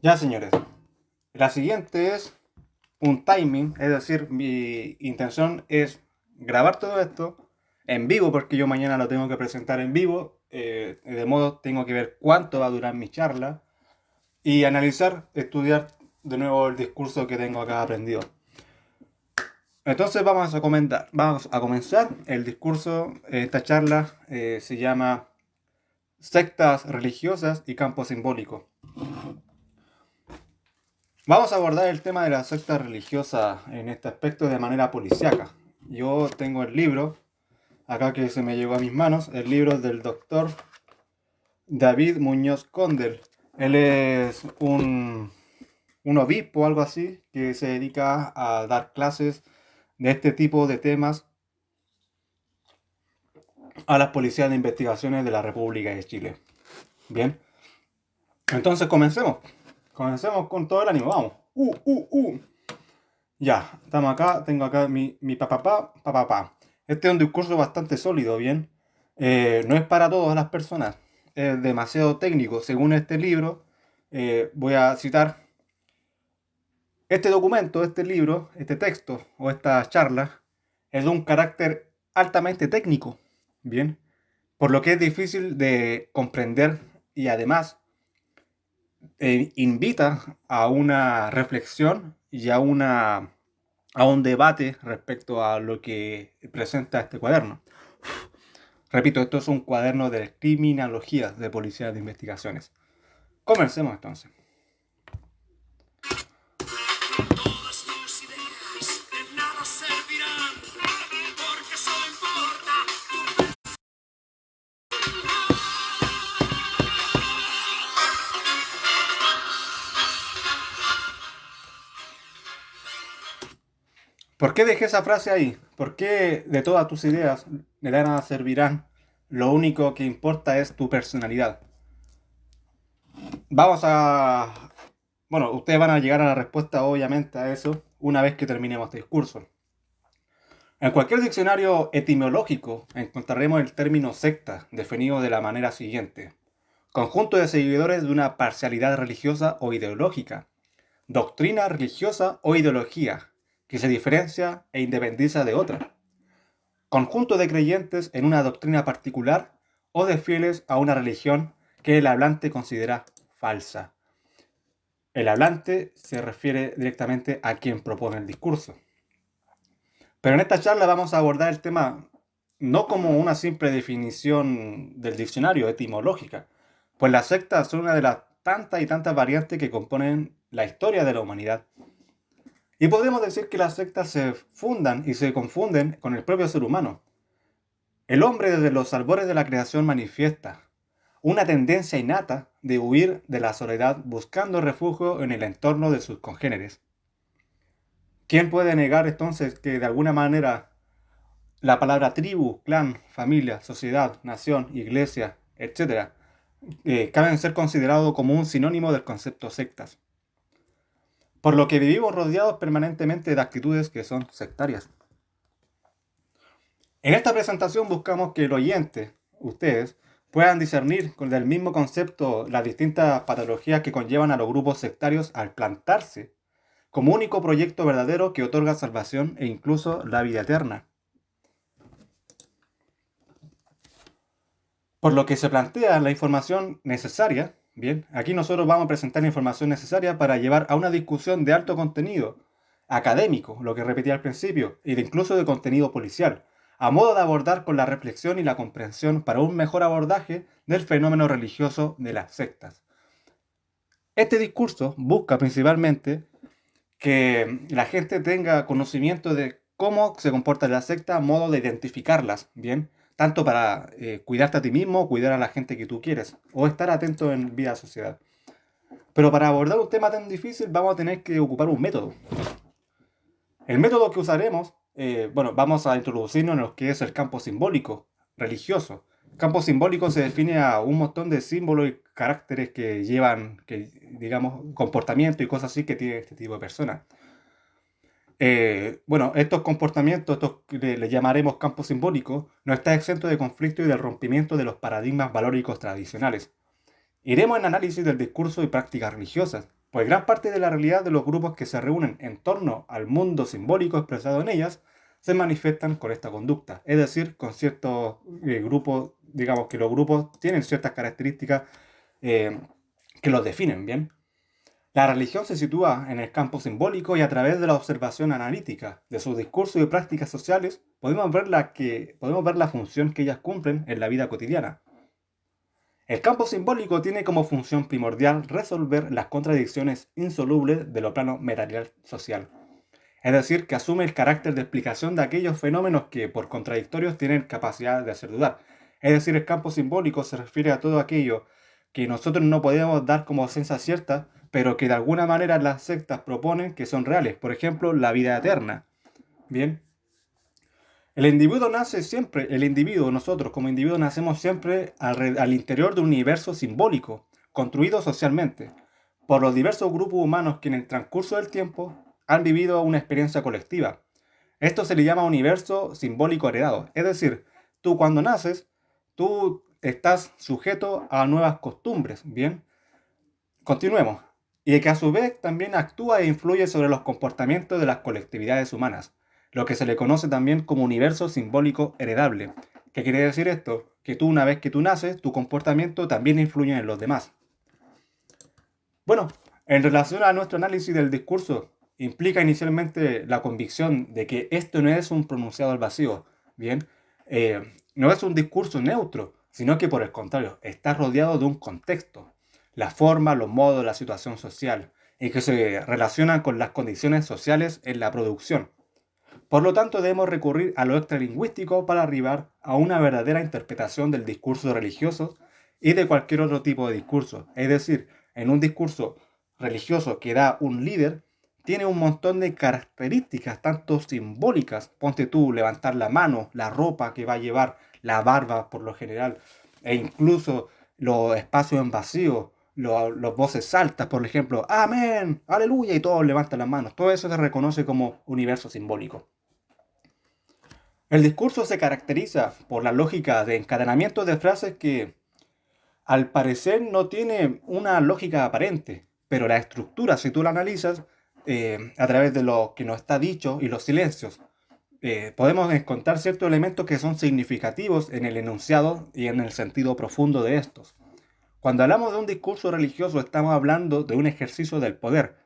Ya, señores, la siguiente es un timing, es decir, mi intención es grabar todo esto en vivo porque yo mañana lo tengo que presentar en vivo, de modo tengo que ver cuánto va a durar mi charla y analizar, estudiar de nuevo el discurso que tengo acá aprendido. Entonces vamos a comenzar el discurso. Esta charla se llama Sectas religiosas y campo simbólico. Vamos a abordar el tema de la secta religiosa en este aspecto de manera policíaca. Yo tengo el libro, acá que se me llegó a mis manos, el libro del doctor David Muñoz Condel. Él es un obispo o algo así que se dedica a dar clases de este tipo de temas a las policías de investigaciones de la República de Chile. Bien, entonces comencemos. Comencemos con todo el ánimo, vamos. Ya, estamos acá, tengo acá mi papá. Este es un discurso bastante sólido, ¿bien? No es para todas las personas, es demasiado técnico. Según este libro, voy a citar este documento, este libro, este texto o esta charla es de un carácter altamente técnico, ¿bien? Por lo que es difícil de comprender y además invita a una reflexión y a un debate respecto a lo que presenta este cuaderno. Repito, esto es un cuaderno de criminología de policías de investigaciones. Comencemos entonces. Todas tus ideas de nada servirán, porque solo importa. ¿Por qué dejé esa frase ahí? ¿Por qué de todas tus ideas de nada servirán? Lo único que importa es tu personalidad. Vamos a... Bueno, ustedes van a llegar a la respuesta obviamente a eso una vez que terminemos este discurso. En cualquier diccionario etimológico encontraremos el término secta definido de la manera siguiente: conjunto de seguidores de una parcialidad religiosa o ideológica, doctrina religiosa o ideología que se diferencia e independiza de otra, conjunto de creyentes en una doctrina particular o de fieles a una religión que el hablante considera falsa. El hablante se refiere directamente a quien propone el discurso. Pero en esta charla vamos a abordar el tema no como una simple definición del diccionario etimológica, pues las sectas son una de las tantas y tantas variantes que componen la historia de la humanidad. Y podemos decir que las sectas se fundan y se confunden con el propio ser humano. El hombre desde los albores de la creación manifiesta una tendencia innata de huir de la soledad buscando refugio en el entorno de sus congéneres. ¿Quién puede negar entonces que de alguna manera la palabra tribu, clan, familia, sociedad, nación, iglesia, etcétera, caben ser considerados como un sinónimo del concepto sectas? Por lo que vivimos rodeados permanentemente de actitudes que son sectarias. En esta presentación buscamos que el oyente, ustedes, puedan discernir con el mismo concepto las distintas patologías que conllevan a los grupos sectarios al plantarse como único proyecto verdadero que otorga salvación e incluso la vida eterna. Por lo que se plantea la información necesaria, bien, aquí nosotros vamos a presentar la información necesaria para llevar a una discusión de alto contenido académico, lo que repetí al principio, e incluso de contenido policial, a modo de abordar con la reflexión y la comprensión para un mejor abordaje del fenómeno religioso de las sectas. Este discurso busca principalmente que la gente tenga conocimiento de cómo se comporta la secta, a modo de identificarlas, ¿bien? Tanto para cuidarte a ti mismo, cuidar a la gente que tú quieres, o estar atento en vida social. Pero para abordar un tema tan difícil vamos a tener que ocupar un método. El método que usaremos, vamos a introducirnos en lo que es el campo simbólico, religioso. El campo simbólico se define a un montón de símbolos y caracteres que llevan, digamos, comportamiento y cosas así que tiene este tipo de personas. Estos comportamientos, estos que le llamaremos campo simbólico, no está exento de conflicto y del rompimiento de los paradigmas valóricos tradicionales. Iremos en análisis del discurso y prácticas religiosas, pues gran parte de la realidad de los grupos que se reúnen en torno al mundo simbólico expresado en ellas se manifiestan con esta conducta, es decir, con ciertos grupos, digamos que los grupos tienen ciertas características eh, que los definen, ¿bien? La religión se sitúa en el campo simbólico y a través de la observación analítica de sus discursos y prácticas sociales podemos ver la función que ellas cumplen en la vida cotidiana. El campo simbólico tiene como función primordial resolver las contradicciones insolubles de lo plano material social. Es decir, que asume el carácter de explicación de aquellos fenómenos que, por contradictorios, tienen capacidad de hacer dudar. Es decir, el campo simbólico se refiere a todo aquello que nosotros no podemos dar como ciencia cierta, pero que de alguna manera las sectas proponen que son reales. Por ejemplo, la vida eterna. Bien. Nosotros como individuos nacemos siempre al interior de un universo simbólico, construido socialmente, por los diversos grupos humanos que en el transcurso del tiempo han vivido una experiencia colectiva. Esto se le llama universo simbólico heredado. Es decir, tú cuando naces, tú estás sujeto a nuevas costumbres, ¿bien? Continuemos. Y que a su vez también actúa e influye sobre los comportamientos de las colectividades humanas, lo que se le conoce también como universo simbólico heredable. ¿Qué quiere decir esto? Que tú una vez que tú naces, tu comportamiento también influye en los demás. Bueno, en relación a nuestro análisis del discurso, implica inicialmente la convicción de que esto no es un pronunciado al vacío, ¿bien? No es un discurso neutro, sino que por el contrario, está rodeado de un contexto, la forma, los modos, la situación social, y que se relaciona con las condiciones sociales en la producción. Por lo tanto, debemos recurrir a lo extralingüístico para arribar a una verdadera interpretación del discurso religioso y de cualquier otro tipo de discurso. Es decir, en un discurso religioso que da un líder, tiene un montón de características, tanto simbólicas, ponte tú, levantar la mano, la ropa que va a llevar, la barba por lo general, e incluso los espacios en vacío, los voces altas, por ejemplo, amén, aleluya, y todos levantan las manos. Todo eso se reconoce como universo simbólico. El discurso se caracteriza por la lógica de encadenamiento de frases que, al parecer, no tiene una lógica aparente, pero la estructura, si tú la analizas, a través de lo que nos está dicho y los silencios, podemos encontrar ciertos elementos que son significativos en el enunciado y en el sentido profundo de estos. Cuando hablamos de un discurso religioso, estamos hablando de un ejercicio del poder,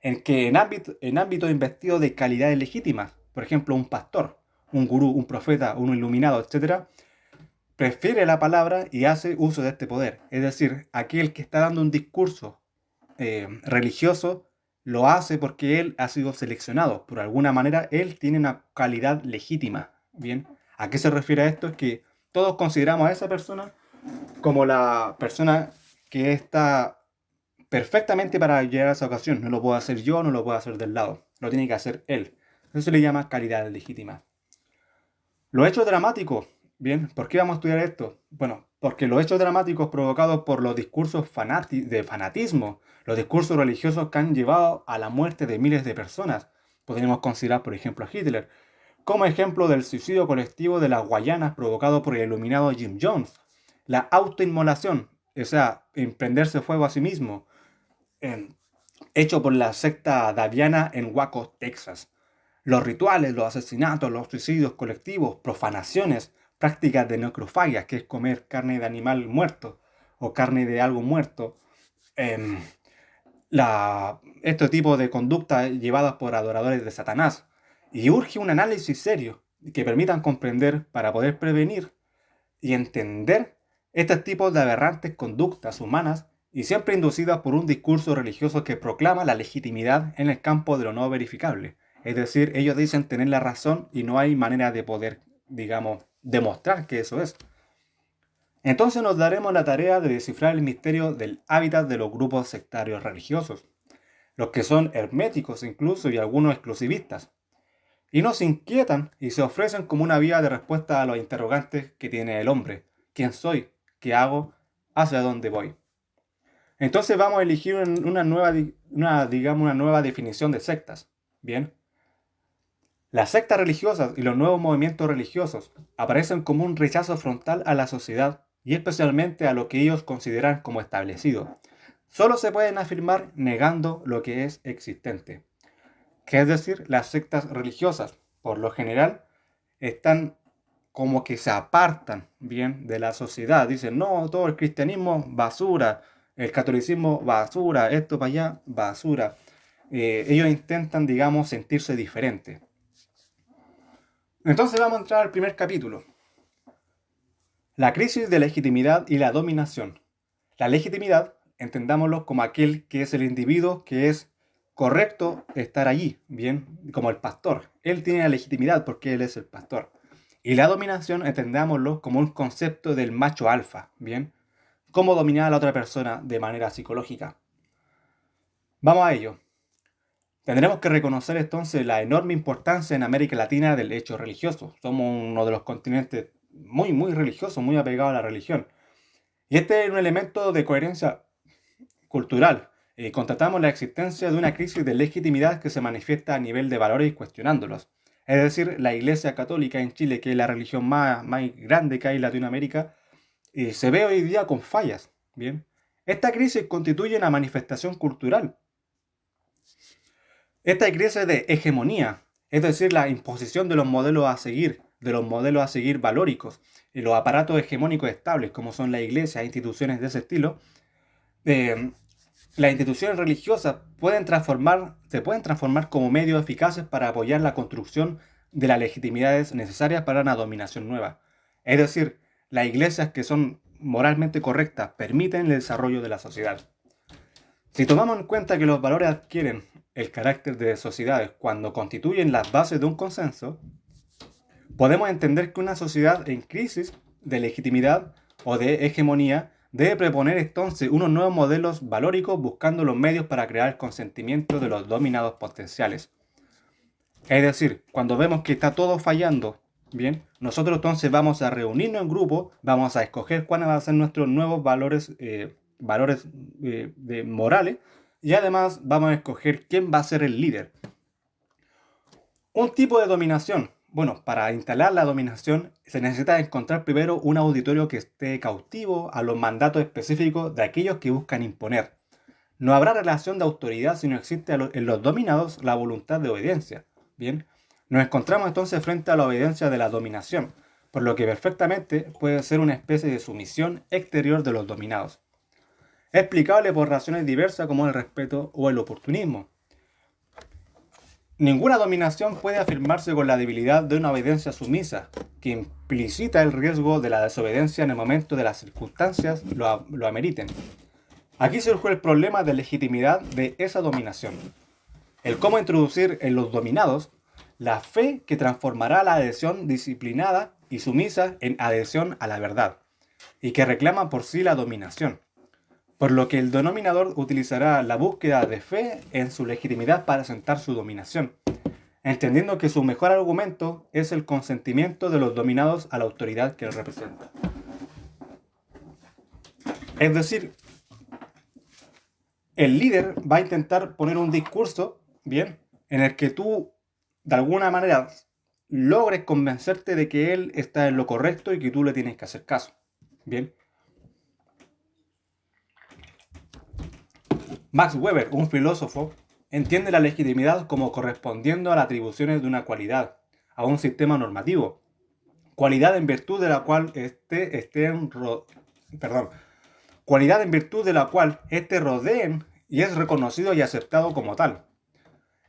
en que en ámbito investido de calidades legítimas, por ejemplo, un pastor, un gurú, un profeta, un iluminado, etc., prefiere la palabra y hace uso de este poder. Es decir, aquel que está dando un discurso religioso lo hace porque él ha sido seleccionado. Por alguna manera, él tiene una calidad legítima. Bien, ¿a qué se refiere a esto? Es que todos consideramos a esa persona como la persona que está perfectamente para llegar a esa ocasión. No lo puedo hacer yo, no lo puedo hacer del lado. Lo tiene que hacer él. Eso se le llama calidad legítima. Los hechos dramáticos. Bien, ¿por qué vamos a estudiar esto? Bueno, porque los hechos dramáticos provocados por los discursos de fanatismo, los discursos religiosos que han llevado a la muerte de miles de personas, podríamos considerar, por ejemplo, a Hitler, como ejemplo del suicidio colectivo de las Guayanas provocado por el iluminado Jim Jones, la autoinmolación, o sea, emprenderse fuego a sí mismo, hecho por la secta daviana en Waco, Texas. Los rituales, los asesinatos, los suicidios colectivos, profanaciones, prácticas de necrofagia, que es comer carne de animal muerto o carne de algo muerto, este tipo de conductas llevadas por adoradores de Satanás. Y urge un análisis serio que permitan comprender para poder prevenir y entender estos tipos de aberrantes conductas humanas y siempre inducidas por un discurso religioso que proclama la legitimidad en el campo de lo no verificable. Es decir, ellos dicen tener la razón y no hay manera de poder, digamos, demostrar que eso es. Entonces nos daremos la tarea de descifrar el misterio del hábitat de los grupos sectarios religiosos, los que son herméticos incluso y algunos exclusivistas, y nos inquietan y se ofrecen como una vía de respuesta a los interrogantes que tiene el hombre. ¿Quién soy? ¿Qué hago? ¿Hacia dónde voy? Entonces vamos a elegir una nueva definición de sectas. Bien. Las sectas religiosas y los nuevos movimientos religiosos aparecen como un rechazo frontal a la sociedad y especialmente a lo que ellos consideran como establecido. solo se pueden afirmar negando lo que es existente. Que es decir, las sectas religiosas, por lo general, están como que se apartan bien de la sociedad. Dicen, no, todo el cristianismo, basura, el catolicismo, basura, esto para allá, basura. Ellos intentan, digamos, sentirse diferentes. Entonces vamos a entrar al primer capítulo. La crisis de legitimidad y la dominación. La legitimidad, entendámoslo como aquel que es el individuo que es correcto estar allí, bien, como el pastor. Él tiene la legitimidad porque él es el pastor. Y la dominación, entendámoslo como un concepto del macho alfa, bien, cómo dominar a la otra persona de manera psicológica. Vamos a ello. Tendremos que reconocer entonces la enorme importancia en América Latina del hecho religioso. Somos uno de los continentes muy, muy religiosos, muy apegados a la religión. Y este es un elemento de coherencia cultural. Constatamos la existencia de una crisis de legitimidad que se manifiesta a nivel de valores y cuestionándolos. Es decir, la Iglesia Católica en Chile, que es la religión más grande que hay en Latinoamérica, se ve hoy día con fallas. ¿Bien? Esta crisis constituye una manifestación cultural. Esta crisis de hegemonía, es decir, la imposición de los modelos a seguir, valóricos, y los aparatos hegemónicos estables, como son la iglesia e instituciones de ese estilo, las instituciones religiosas se pueden transformar como medios eficaces para apoyar la construcción de las legitimidades necesarias para una dominación nueva. Es decir, las iglesias que son moralmente correctas permiten el desarrollo de la sociedad. Si tomamos en cuenta que los valores adquieren el carácter de sociedades cuando constituyen las bases de un consenso, podemos entender que una sociedad en crisis de legitimidad o de hegemonía debe proponer entonces unos nuevos modelos valóricos buscando los medios para crear el consentimiento de los dominados potenciales. Es decir, cuando vemos que está todo fallando, bien, nosotros entonces vamos a reunirnos en grupo, vamos a escoger cuáles van a ser nuestros nuevos valores, morales, y además vamos a escoger quién va a ser el líder. Un tipo de dominación. Bueno, para instalar la dominación se necesita encontrar primero un auditorio que esté cautivo a los mandatos específicos de aquellos que buscan imponer. No habrá relación de autoridad si no existe en los dominados la voluntad de obediencia. Bien, nos encontramos entonces frente a la obediencia de la dominación, por lo que perfectamente puede ser una especie de sumisión exterior de los dominados. Explicable por razones diversas como el respeto o el oportunismo. Ninguna dominación puede afirmarse con la debilidad de una obediencia sumisa, que implicita el riesgo de la desobediencia en el momento de las circunstancias lo ameriten. Aquí surge el problema de legitimidad de esa dominación. El cómo introducir en los dominados la fe que transformará la adhesión disciplinada y sumisa en adhesión a la verdad, y que reclama por sí la dominación. Por lo que el denominador utilizará la búsqueda de fe en su legitimidad para asentar su dominación, entendiendo que su mejor argumento es el consentimiento de los dominados a la autoridad que él representa. Es decir, el líder va a intentar poner un discurso, bien, en el que tú, de alguna manera, logres convencerte de que él está en lo correcto y que tú le tienes que hacer caso. Bien. Max Weber, un filósofo, entiende la legitimidad como correspondiendo a las atribuciones de una cualidad, a un sistema normativo, cualidad en virtud de la cual rodeen y es reconocido y aceptado como tal.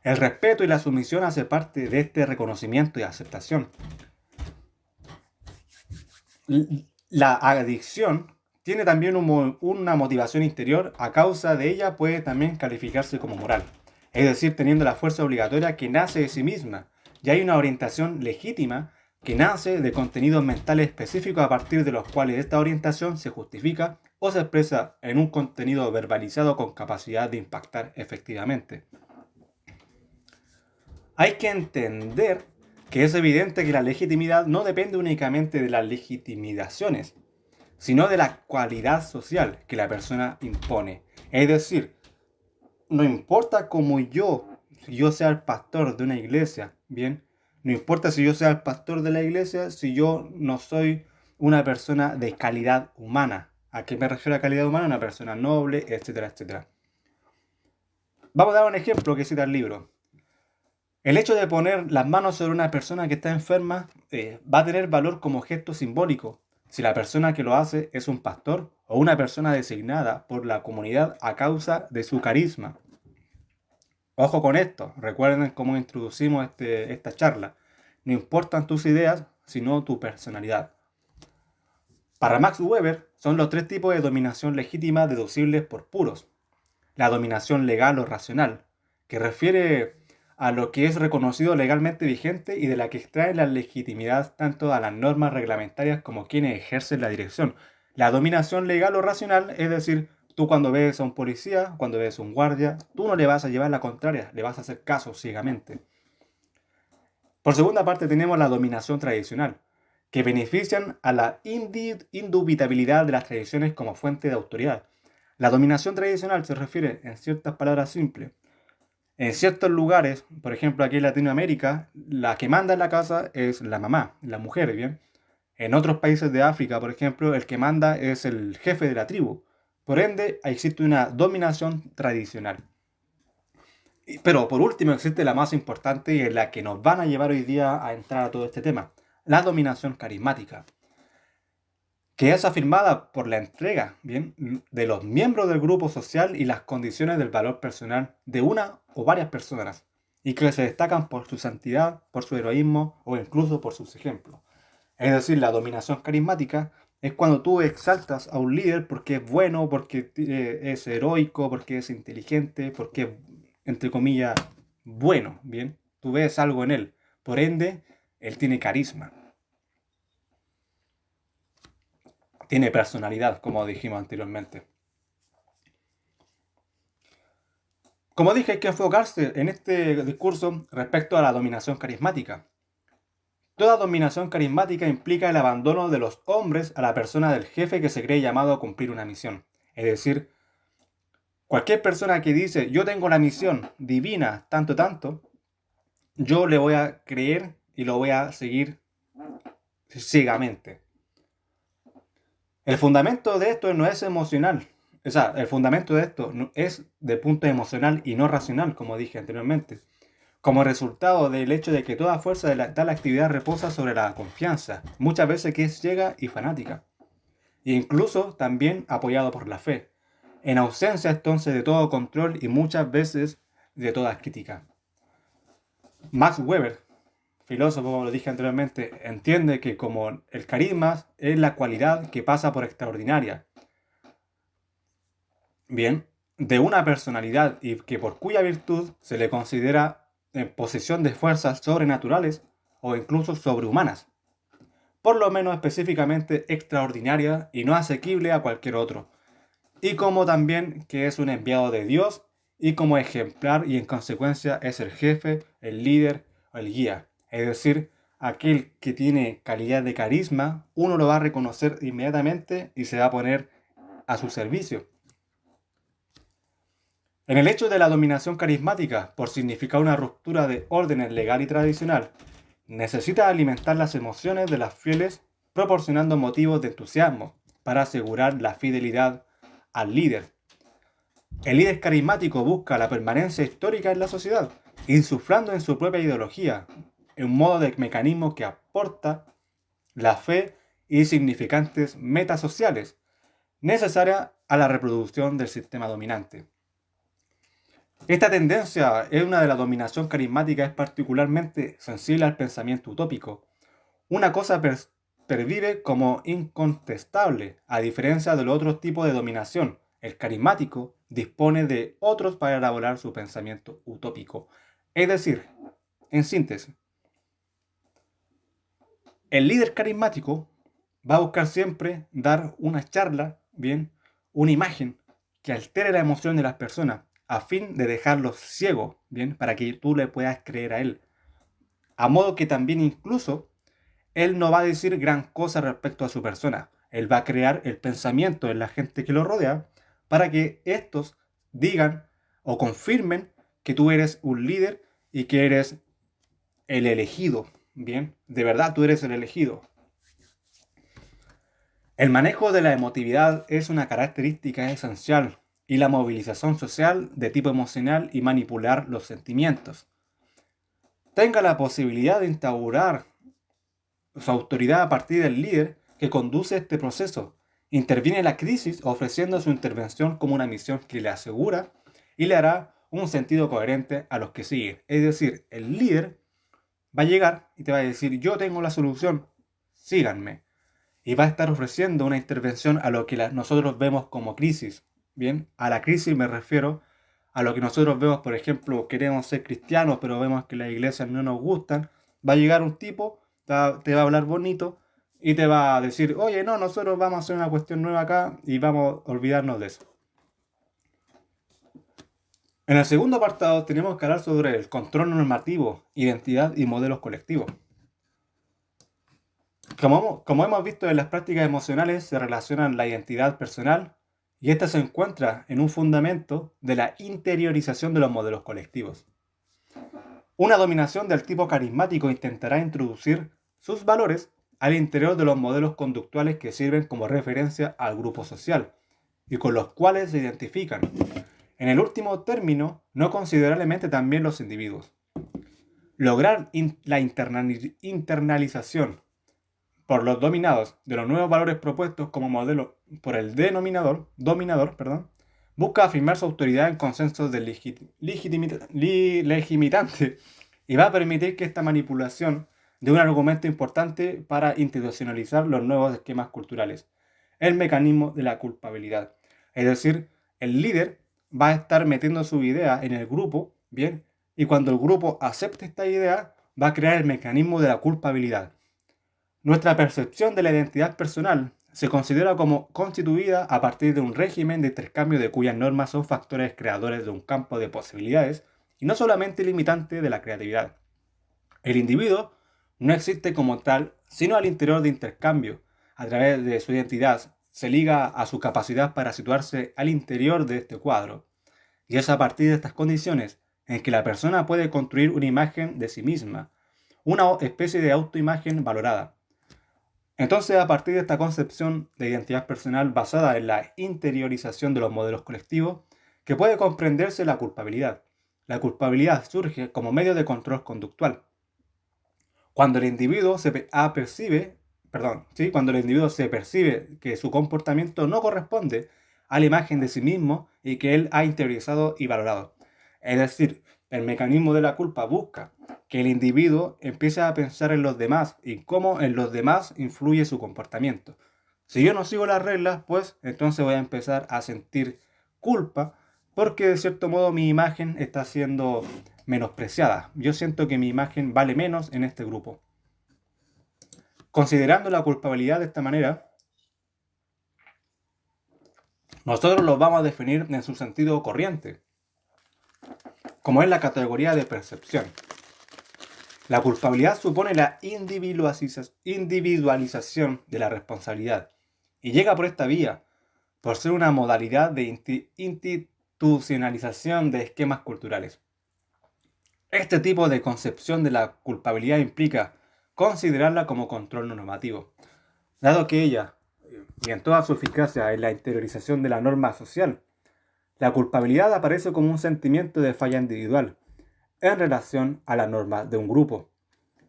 El respeto y la sumisión hace parte de este reconocimiento y aceptación. La adicción tiene también una motivación interior, a causa de ella puede también calificarse como moral, es decir, teniendo la fuerza obligatoria que nace de sí misma, y hay una orientación legítima que nace de contenidos mentales específicos a partir de los cuales esta orientación se justifica o se expresa en un contenido verbalizado con capacidad de impactar efectivamente. Hay que entender que es evidente que la legitimidad no depende únicamente de las legitimizaciones, sino de la cualidad social que la persona impone. Es decir, no importa cómo si yo sea el pastor de una iglesia, bien, no importa si yo sea el pastor de la iglesia, si yo no soy una persona de calidad humana, ¿A qué me refiero a calidad humana? Una persona noble, etcétera, etcétera. Vamos a dar un ejemplo que cita el libro. El hecho de poner las manos sobre una persona que está enferma va a tener valor como gesto simbólico si la persona que lo hace es un pastor o una persona designada por la comunidad a causa de su carisma. Ojo con esto, recuerden cómo introducimos esta charla. No importan tus ideas, sino tu personalidad. Para Max Weber, son los tres tipos de dominación legítima deducibles por puros. La dominación legal o racional, que refiere a lo que es reconocido legalmente vigente y de la que extrae la legitimidad tanto a las normas reglamentarias como quienes ejercen la dirección. La dominación legal o racional, es decir, tú cuando ves a un policía, cuando ves a un guardia, tú no le vas a llevar la contraria, le vas a hacer caso ciegamente. Por segunda parte tenemos la dominación tradicional, que benefician a la indubitabilidad de las tradiciones como fuente de autoridad. La dominación tradicional se refiere, en ciertas palabras simples, en ciertos lugares, por ejemplo aquí en Latinoamérica, la que manda en la casa es la mamá, la mujer, ¿bien? En otros países de África, por ejemplo, el que manda es el jefe de la tribu. Por ende, existe una dominación tradicional. Pero por último existe la más importante y en la que nos van a llevar hoy día a entrar a todo este tema, la dominación carismática, que es afirmada por la entrega, ¿bien?, de los miembros del grupo social y las condiciones del valor personal de una o varias personas, y que se destacan por su santidad, por su heroísmo o incluso por sus ejemplos. Es decir, la dominación carismática es cuando tú exaltas a un líder porque es bueno, porque es heroico, porque es inteligente, porque es, entre comillas, bueno, ¿bien? Tú ves algo en él. Por ende, él tiene carisma, tiene personalidad, como dijimos anteriormente. Como dije, hay que enfocarse en este discurso respecto a la dominación carismática. Toda dominación carismática implica el abandono de los hombres a la persona del jefe que se cree llamado a cumplir una misión. Es decir, cualquier persona que dice yo tengo la misión divina tanto tanto, yo le voy a creer y lo voy a seguir ciegamente. El fundamento de esto no es emocional. O sea, el fundamento de esto es de punto emocional y no racional, como dije anteriormente. Como resultado del hecho de que toda fuerza de tal actividad reposa sobre la confianza, muchas veces que es ciega y fanática, e incluso también apoyado por la fe, en ausencia entonces de todo control y muchas veces de toda crítica. Max Weber, filósofo, como lo dije anteriormente, entiende que como el carisma es la cualidad que pasa por extraordinaria, bien, de una personalidad y que por cuya virtud se le considera en posesión de fuerzas sobrenaturales o incluso sobrehumanas, por lo menos específicamente extraordinaria y no asequible a cualquier otro, y como también que es un enviado de Dios y como ejemplar y en consecuencia es el jefe, el líder o el guía. Es decir, aquel que tiene calidad de carisma, uno lo va a reconocer inmediatamente y se va a poner a su servicio. En el hecho de la dominación carismática, por significar una ruptura de órdenes legal y tradicional, necesita alimentar las emociones de las fieles proporcionando motivos de entusiasmo para asegurar la fidelidad al líder. El líder carismático busca la permanencia histórica en la sociedad, insuflando en su propia ideología un modo de mecanismo que aporta la fe y significantes metas sociales necesarias a la reproducción del sistema dominante. Esta tendencia es una de la dominación carismática es particularmente sensible al pensamiento utópico. Una cosa pervive como incontestable, a diferencia del otro tipo de dominación. El carismático dispone de otros para elaborar su pensamiento utópico. Es decir, en síntesis, el líder carismático va a buscar siempre dar una charla, bien, una imagen que altere la emoción de las personas a fin de dejarlos ciegos, bien, para que tú le puedas creer a él. A modo que también incluso él no va a decir gran cosa respecto a su persona. Él va a crear el pensamiento en la gente que lo rodea para que estos digan o confirmen que tú eres un líder y que eres el elegido. Bien, de verdad tú eres el elegido. El manejo de la emotividad es una característica esencial y la movilización social de tipo emocional y manipular los sentimientos. Tenga la posibilidad de instaurar su autoridad a partir del líder que conduce este proceso. Interviene en la crisis ofreciendo su intervención como una misión que le asegura y le hará un sentido coherente a los que siguen. Es decir, el líder va a llegar y te va a decir, yo tengo la solución, síganme. Y va a estar ofreciendo una intervención a lo que nosotros vemos como crisis. Bien, a la crisis me refiero a lo que nosotros vemos, por ejemplo, queremos ser cristianos, pero vemos que las iglesias no nos gustan. Va a llegar un tipo, te va a hablar bonito y te va a decir, oye, no, nosotros vamos a hacer una cuestión nueva acá y vamos a olvidarnos de eso. En el segundo apartado tenemos que hablar sobre el control normativo, identidad y modelos colectivos. Como hemos visto en las prácticas emocionales, se relacionan la identidad personal y esta se encuentra en un fundamento de la interiorización de los modelos colectivos. Una dominación del tipo carismático intentará introducir sus valores al interior de los modelos conductuales que sirven como referencia al grupo social y con los cuales se identifican. En el último término, no considerablemente también los individuos. Lograr la internalización por los dominados de los nuevos valores propuestos como modelo por el dominador, busca afirmar su autoridad en consensos del legitimante y va a permitir que esta manipulación de un argumento importante para institucionalizar los nuevos esquemas culturales, el mecanismo de la culpabilidad. Es decir, el líder va a estar metiendo su idea en el grupo, ¿bien? Y cuando el grupo acepte esta idea, va a crear el mecanismo de la culpabilidad. Nuestra percepción de la identidad personal se considera como constituida a partir de un régimen de intercambio de cuyas normas son factores creadores de un campo de posibilidades y no solamente limitante de la creatividad. El individuo no existe como tal, sino al interior de intercambio. A través de su identidad se liga a su capacidad para situarse al interior de este cuadro. Y es a partir de estas condiciones en que la persona puede construir una imagen de sí misma, una especie de autoimagen valorada. Entonces, a partir de esta concepción de identidad personal basada en la interiorización de los modelos colectivos, que puede comprenderse la culpabilidad. La culpabilidad surge como medio de control conductual. Cuando el individuo cuando el individuo se percibe que su comportamiento no corresponde a la imagen de sí mismo y que él ha interiorizado y valorado. Es decir, el mecanismo de la culpa busca que el individuo empiece a pensar en los demás y cómo en los demás influye su comportamiento. Si yo no sigo las reglas, pues entonces voy a empezar a sentir culpa porque de cierto modo mi imagen está siendo menospreciada. Yo siento que mi imagen vale menos en este grupo. Considerando la culpabilidad de esta manera, nosotros lo vamos a definir en su sentido corriente, como es la categoría de percepción. La culpabilidad supone la individualización de la responsabilidad y llega por esta vía, por ser una modalidad de institucionalización de esquemas culturales. Este tipo de concepción de la culpabilidad implica considerarla como control normativo, dado que ella, y en toda su eficacia, es la interiorización de la norma social. La culpabilidad aparece como un sentimiento de falla individual en relación a la norma de un grupo,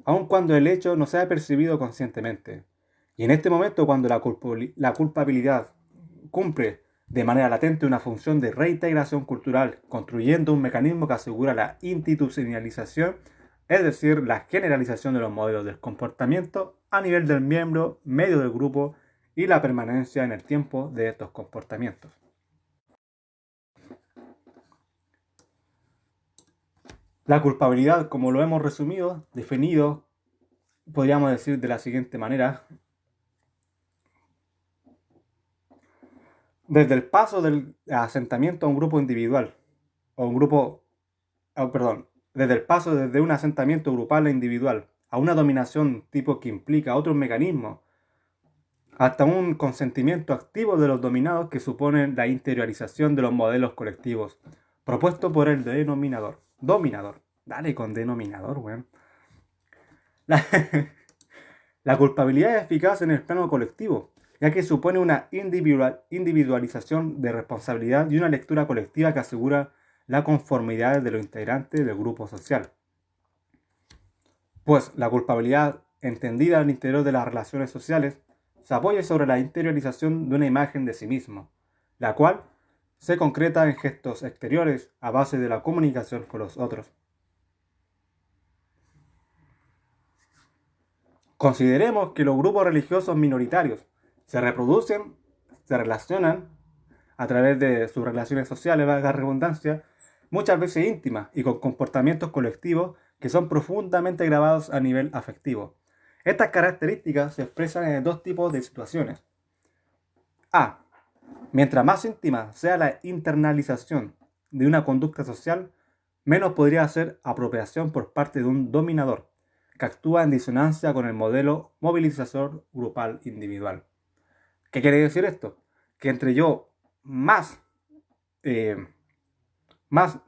aun cuando el hecho no sea percibido conscientemente. Y en este momento, cuando la culpabilidad cumple de manera latente una función de reintegración cultural, construyendo un mecanismo que asegura la institucionalización, es decir, la generalización de los modelos del comportamiento a nivel del miembro medio del grupo y la permanencia en el tiempo de estos comportamientos. La culpabilidad, como lo hemos definido, podríamos decir de la siguiente manera. Desde el paso del asentamiento a un grupo individual, desde el paso desde un asentamiento grupal e individual a una dominación tipo que implica otros mecanismos, hasta un consentimiento activo de los dominados que suponen la interiorización de los modelos colectivos, propuesto por el denominador. Dominador. Dale con denominador, weón. La culpabilidad es eficaz en el plano colectivo. ya que supone una individualización de responsabilidad y una lectura colectiva que asegura la conformidad de los integrantes del grupo social. Pues la culpabilidad, entendida al interior de las relaciones sociales, se apoya sobre la interiorización de una imagen de sí mismo, la cual se concreta en gestos exteriores a base de la comunicación con los otros. Consideremos que los grupos religiosos minoritarios se reproducen, se relacionan a través de sus relaciones sociales, valga la redundancia, muchas veces íntimas y con comportamientos colectivos que son profundamente grabados a nivel afectivo. Estas características se expresan en dos tipos de situaciones. A. Mientras más íntima sea la internalización de una conducta social, menos podría ser apropiación por parte de un dominador, que actúa en disonancia con el modelo movilizador grupal individual. ¿Qué quiere decir esto? Que entre yo más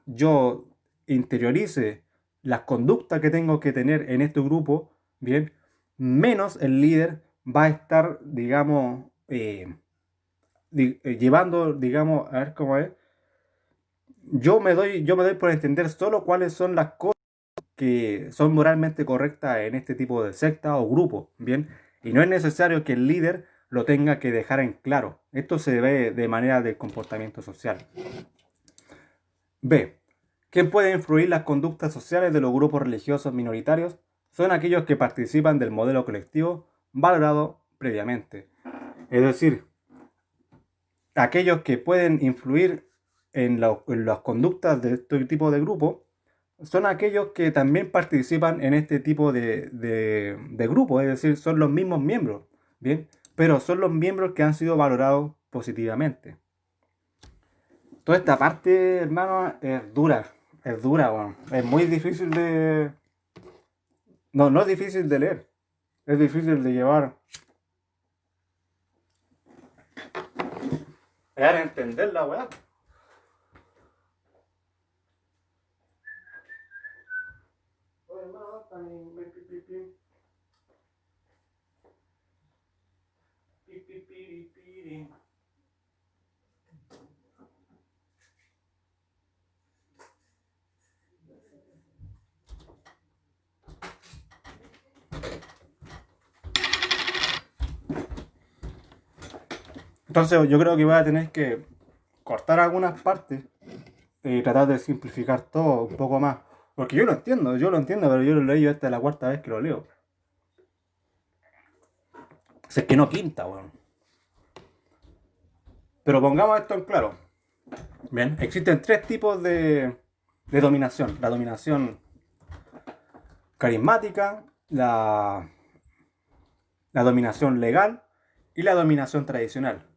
yo interiorice las conductas que tengo que tener en este grupo, bien, menos el líder va a estar, digamos, llevando, digamos, a ver cómo es. Yo me doy por entender solo cuáles son las cosas que son moralmente correctas en este tipo de secta o grupo, bien, y no es necesario que el líder lo tenga que dejar en claro. Esto se ve de manera del comportamiento social. B. ¿Quién puede influir las conductas sociales de los grupos religiosos minoritarios? Son aquellos que participan del modelo colectivo valorado previamente. Es decir, aquellos que pueden influir en las conductas de este tipo de grupo son aquellos que también participan en este tipo de grupo, es decir, son los mismos miembros, ¿bien? Pero son los miembros que han sido valorados positivamente. Toda esta parte, hermano, es dura, bueno. Es muy difícil de... No, no es difícil de leer, es difícil de llevar. Es a entender la weá. Entonces yo creo que voy a tener que cortar algunas partes y tratar de simplificar todo un poco más. Porque yo lo entiendo, pero yo lo leí, esta es la cuarta vez que lo leo. O sea, es que no quinta, weón. Pero pongamos esto en claro. Bien, existen tres tipos de dominación. La dominación carismática, la dominación legal y la dominación tradicional.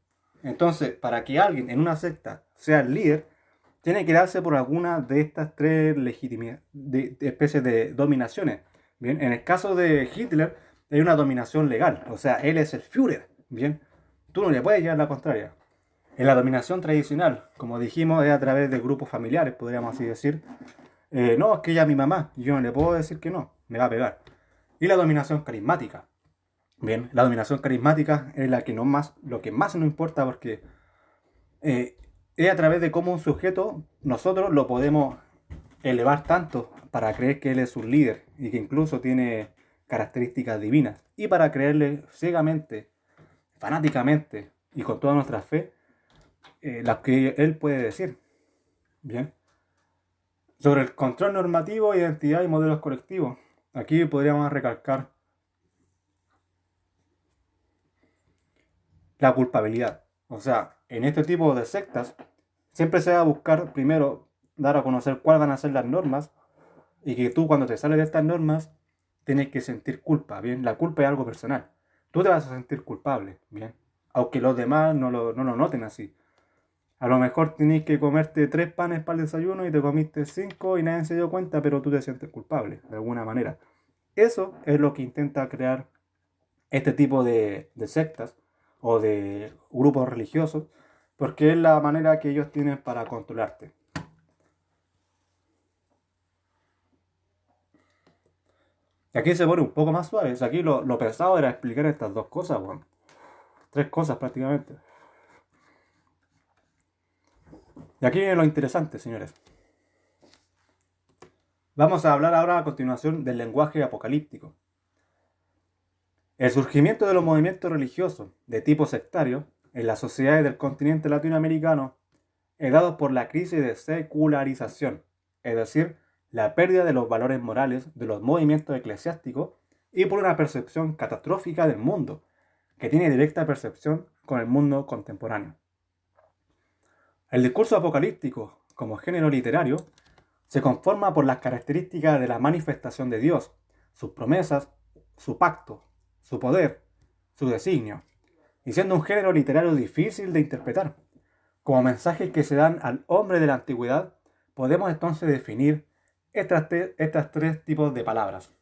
Entonces, para que alguien en una secta sea el líder, tiene que darse por alguna de estas tres especies de dominaciones. Bien, en el caso de Hitler, hay una dominación legal, o sea, él es el Führer. Bien, tú no le puedes llevar la contraria. En la dominación tradicional, como dijimos, es a través de grupos familiares, podríamos así decir. No, es que ella es mi mamá, yo no le puedo decir que no, me va a pegar. Y la dominación carismática. Bien, la dominación carismática es la que lo que más nos importa porque es a través de cómo un sujeto nosotros lo podemos elevar tanto para creer que él es un líder y que incluso tiene características divinas y para creerle ciegamente, fanáticamente y con toda nuestra fe las que él puede decir. Bien. Sobre el control normativo, identidad y modelos colectivos. Aquí podríamos recalcar la culpabilidad. O sea, en este tipo de sectas siempre se va a buscar primero dar a conocer cuáles van a ser las normas y que tú cuando te sales de estas normas tienes que sentir culpa, ¿bien? La culpa es algo personal. Tú te vas a sentir culpable, ¿bien? Aunque los demás no lo noten así. A lo mejor tenés que comerte 3 panes para el desayuno y te comiste 5 y nadie se dio cuenta, pero tú te sientes culpable, de alguna manera. Eso es lo que intenta crear este tipo de sectas o de grupos religiosos, porque es la manera que ellos tienen para controlarte. Y aquí se pone un poco más suave. Aquí lo pesado era explicar estas dos cosas, bueno. Tres cosas prácticamente. Y aquí viene lo interesante, señores. Vamos a hablar ahora a continuación del lenguaje apocalíptico. El surgimiento de los movimientos religiosos de tipo sectario en las sociedades del continente latinoamericano es dado por la crisis de secularización, es decir, la pérdida de los valores morales de los movimientos eclesiásticos y por una percepción catastrófica del mundo, que tiene directa percepción con el mundo contemporáneo. El discurso apocalíptico, como género literario, se conforma por las características de la manifestación de Dios, sus promesas, su pacto, su poder, su designio, y siendo un género literario difícil de interpretar. Como mensajes que se dan al hombre de la antigüedad, podemos entonces definir estas tres tipos de palabras.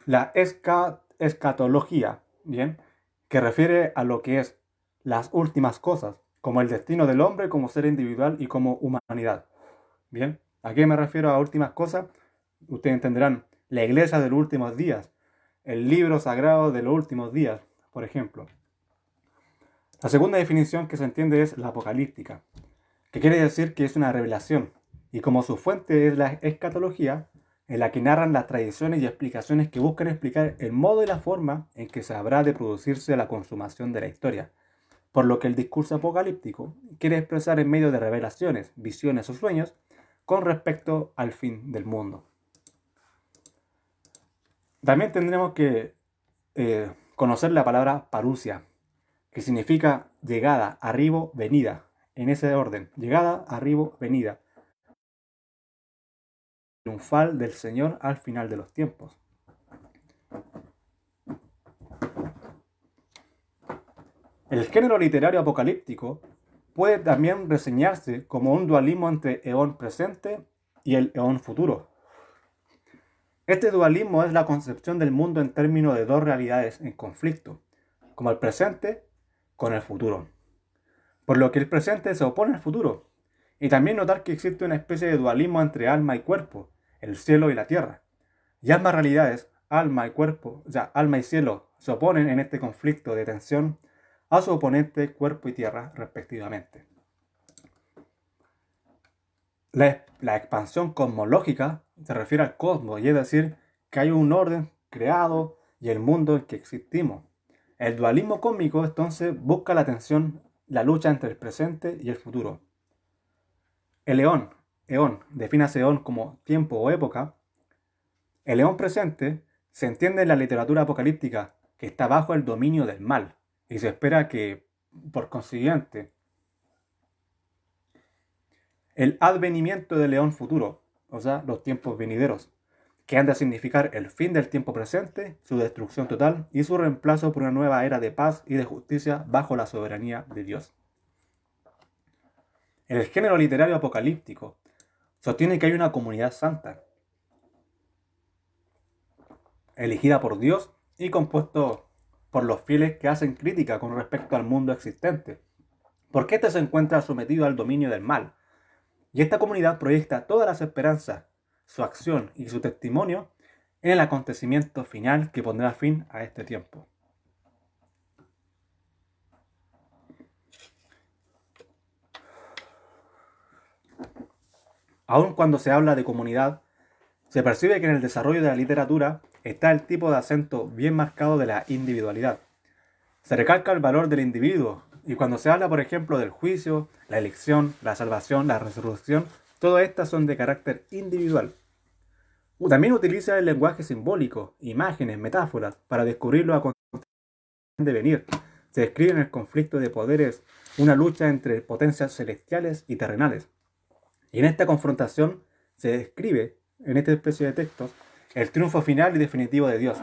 La escatología, ¿bien?, que refiere a lo que es las últimas cosas, como el destino del hombre como ser individual y como humanidad. ¿Bien? ¿A qué me refiero a últimas cosas? Ustedes entenderán, la iglesia de los últimos días, el libro sagrado de los últimos días, por ejemplo. La segunda definición que se entiende es la apocalíptica, que quiere decir que es una revelación, y como su fuente es la escatología, en la que narran las tradiciones y explicaciones que buscan explicar el modo y la forma en que se habrá de producirse la consumación de la historia, por lo que el discurso apocalíptico quiere expresar en medio de revelaciones, visiones o sueños con respecto al fin del mundo. También tendremos que conocer la palabra parusia, que significa llegada, arribo, venida, en ese orden, llegada, arribo, venida, triunfal del Señor al final de los tiempos. El género literario apocalíptico puede también reseñarse como un dualismo entre eón presente y el eón futuro. Este dualismo es la concepción del mundo en términos de dos realidades en conflicto, como el presente con el futuro. Por lo que el presente se opone al futuro. Y también notar que existe una especie de dualismo entre alma y cuerpo, el cielo y la tierra. Y ambas realidades, alma y cuerpo, alma y cielo, se oponen en este conflicto de tensión a su oponente cuerpo y tierra respectivamente. La expansión cosmológica se refiere al cosmos, y es decir, que hay un orden creado y el mundo en que existimos. El dualismo cósmico entonces busca la tensión, la lucha entre el presente y el futuro. El eón, defínase eón como tiempo o época. El eón presente se entiende en la literatura apocalíptica que está bajo el dominio del mal, y se espera que, por consiguiente, el advenimiento del eón futuro, o sea, los tiempos venideros, que han de significar el fin del tiempo presente, su destrucción total y su reemplazo por una nueva era de paz y de justicia bajo la soberanía de Dios. El género literario apocalíptico sostiene que hay una comunidad santa, elegida por Dios y compuesto por los fieles que hacen crítica con respecto al mundo existente, porque éste se encuentra sometido al dominio del mal. Y esta comunidad proyecta todas las esperanzas, su acción y su testimonio en el acontecimiento final que pondrá fin a este tiempo. Aun cuando se habla de comunidad, se percibe que en el desarrollo de la literatura está el tipo de acento bien marcado de la individualidad. Se recalca el valor del individuo, y cuando se habla, por ejemplo, del juicio, la elección, la salvación, la resurrección, todas estas son de carácter individual. También utiliza el lenguaje simbólico, imágenes, metáforas, para descubrir los acontecimientos de venir. Se describe en el conflicto de poderes una lucha entre potencias celestiales y terrenales. Y en esta confrontación se describe, en esta especie de textos, el triunfo final y definitivo de Dios,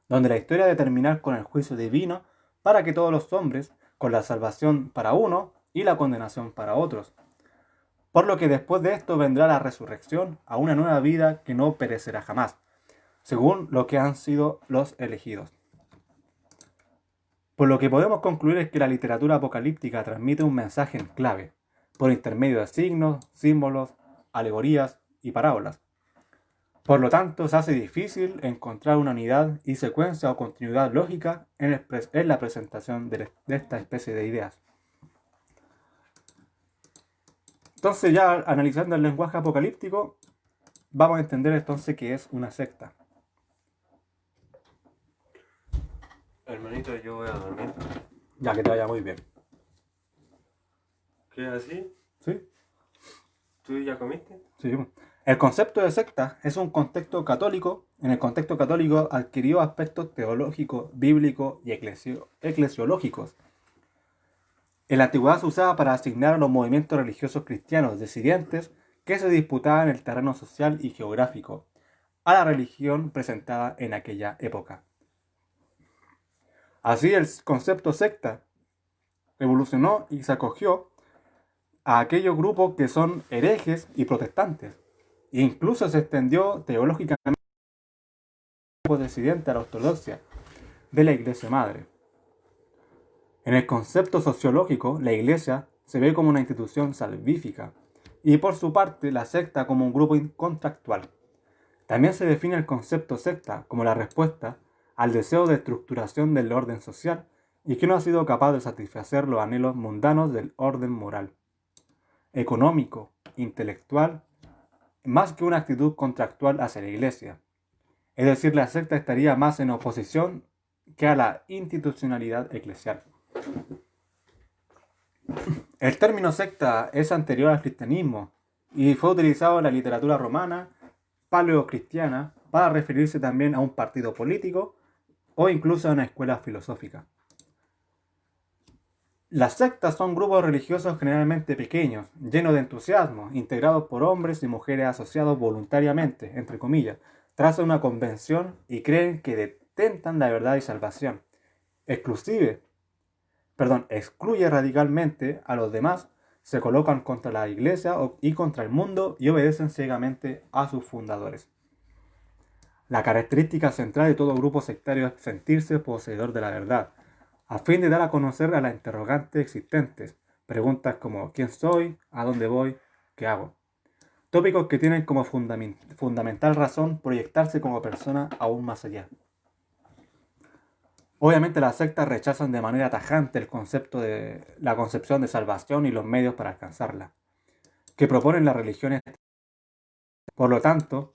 donde la historia ha de terminar con el juicio divino para que todos los hombres, con la salvación para uno y la condenación para otros. Por lo que después de esto vendrá la resurrección a una nueva vida que no perecerá jamás, según lo que han sido los elegidos. Por lo que podemos concluir es que la literatura apocalíptica transmite un mensaje en clave, por intermedio de signos, símbolos, alegorías y parábolas. Por lo tanto, se hace difícil encontrar una unidad y secuencia o continuidad lógica en la presentación de esta especie de ideas. Entonces, ya analizando el lenguaje apocalíptico, vamos a entender entonces qué es una secta. Hermanito, yo voy a dormir. Ya, que te vaya muy bien. ¿Qué es así? ¿Sí? ¿Tú ya comiste? Sí. El concepto de secta es un contexto católico. En el contexto católico adquirió aspectos teológicos, bíblicos y eclesiológicos. En la antigüedad se usaba para asignar a los movimientos religiosos cristianos disidentes que se disputaban el terreno social y geográfico a la religión presentada en aquella época. Así el concepto secta evolucionó y se acogió a aquellos grupos que son herejes y protestantes, e incluso se extendió teológicamente como disidente a la ortodoxia de la Iglesia Madre. En el concepto sociológico, la Iglesia se ve como una institución salvífica y por su parte la secta como un grupo contractual. También se define el concepto secta como la respuesta al deseo de estructuración del orden social y que no ha sido capaz de satisfacer los anhelos mundanos del orden moral, económico, intelectual, más que una actitud contractual hacia la Iglesia. Es decir, la secta estaría más en oposición que a la institucionalidad eclesial. El término secta es anterior al cristianismo y fue utilizado en la literatura romana, paleocristiana, para referirse también a un partido político o incluso a una escuela filosófica. Las sectas son grupos religiosos generalmente pequeños, llenos de entusiasmo, integrados por hombres y mujeres asociados voluntariamente, entre comillas, trazan una convención y creen que detentan la verdad y salvación. Excluye radicalmente a los demás, se colocan contra la iglesia y contra el mundo y obedecen ciegamente a sus fundadores. La característica central de todo grupo sectario es sentirse poseedor de la verdad, a fin de dar a conocer a las interrogantes existentes, preguntas como ¿quién soy? ¿A dónde voy? ¿Qué hago? Tópicos que tienen como fundamental razón proyectarse como persona aún más allá. Obviamente las sectas rechazan de manera tajante el concepto de la concepción de salvación y los medios para alcanzarla, que proponen las religiones. Por lo tanto,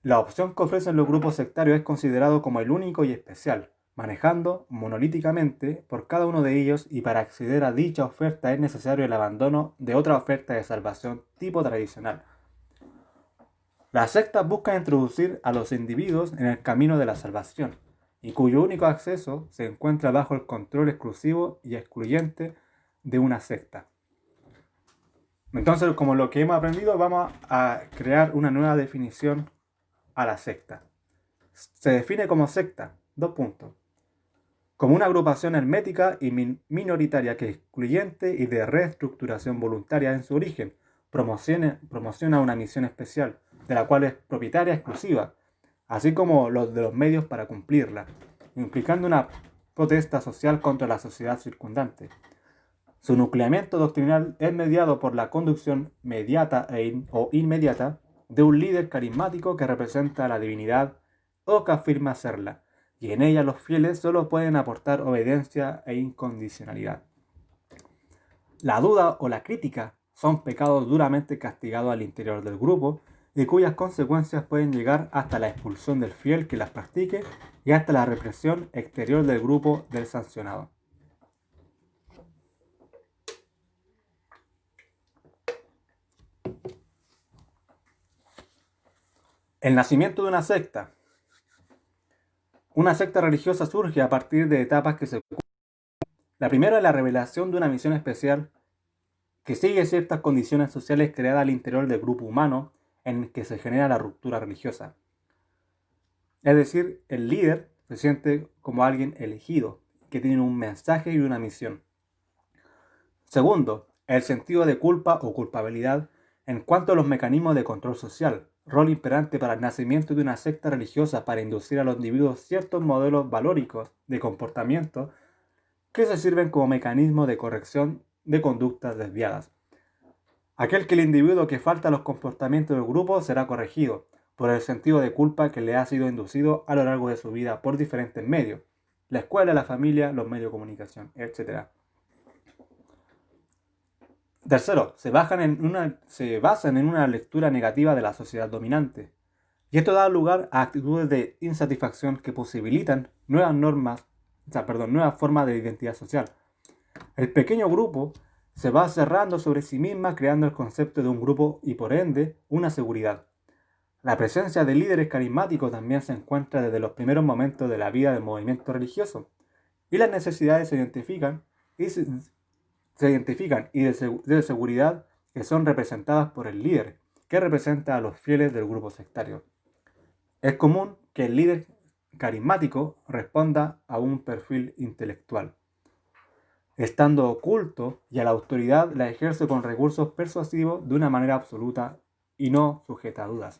la opción que ofrecen los grupos sectarios es considerado como el único y especial, manejando monolíticamente por cada uno de ellos, y para acceder a dicha oferta es necesario el abandono de otra oferta de salvación tipo tradicional. Las sectas buscan introducir a los individuos en el camino de la salvación, y cuyo único acceso se encuentra bajo el control exclusivo y excluyente de una secta. Entonces, como lo que hemos aprendido, vamos a crear una nueva definición a la secta. Se define como secta, como una agrupación hermética y minoritaria que es excluyente y de reestructuración voluntaria en su origen, promociona una misión especial, de la cual es propietaria exclusiva, así como los de los medios para cumplirla, implicando una protesta social contra la sociedad circundante. Su nucleamiento doctrinal es mediado por la conducción mediata o inmediata de un líder carismático que representa a la divinidad o que afirma serla, y en ella los fieles solo pueden aportar obediencia e incondicionalidad. La duda o la crítica son pecados duramente castigados al interior del grupo y cuyas consecuencias pueden llegar hasta la expulsión del fiel que las practique y hasta la represión exterior del grupo del sancionado. El nacimiento de una secta. Una secta religiosa surge a partir de etapas que se... La primera es la revelación de una misión especial que sigue ciertas condiciones sociales creadas al interior del grupo humano en que se genera la ruptura religiosa. Es decir, el líder se siente como alguien elegido, que tiene un mensaje y una misión. Segundo, el sentido de culpa o culpabilidad en cuanto a los mecanismos de control social, rol imperante para el nacimiento de una secta religiosa para inducir a los individuos ciertos modelos valóricos de comportamiento que se sirven como mecanismo de corrección de conductas desviadas. Aquel que el individuo que falta a los comportamientos del grupo será corregido, por el sentido de culpa que le ha sido inducido a lo largo de su vida por diferentes medios, la escuela, la familia, los medios de comunicación, etc. Tercero, se basan en una lectura negativa de la sociedad dominante. Y esto da lugar a actitudes de insatisfacción que posibilitan nuevas formas de identidad social. El pequeño grupo se va cerrando sobre sí misma, creando el concepto de un grupo y por ende una seguridad. La presencia de líderes carismáticos también se encuentra desde los primeros momentos de la vida del movimiento religioso, y las necesidades se identifican y de seguridad que son representadas por el líder, que representa a los fieles del grupo sectario. Es común que el líder carismático responda a un perfil intelectual, estando oculto, y a la autoridad la ejerce con recursos persuasivos de una manera absoluta y no sujeta a dudas.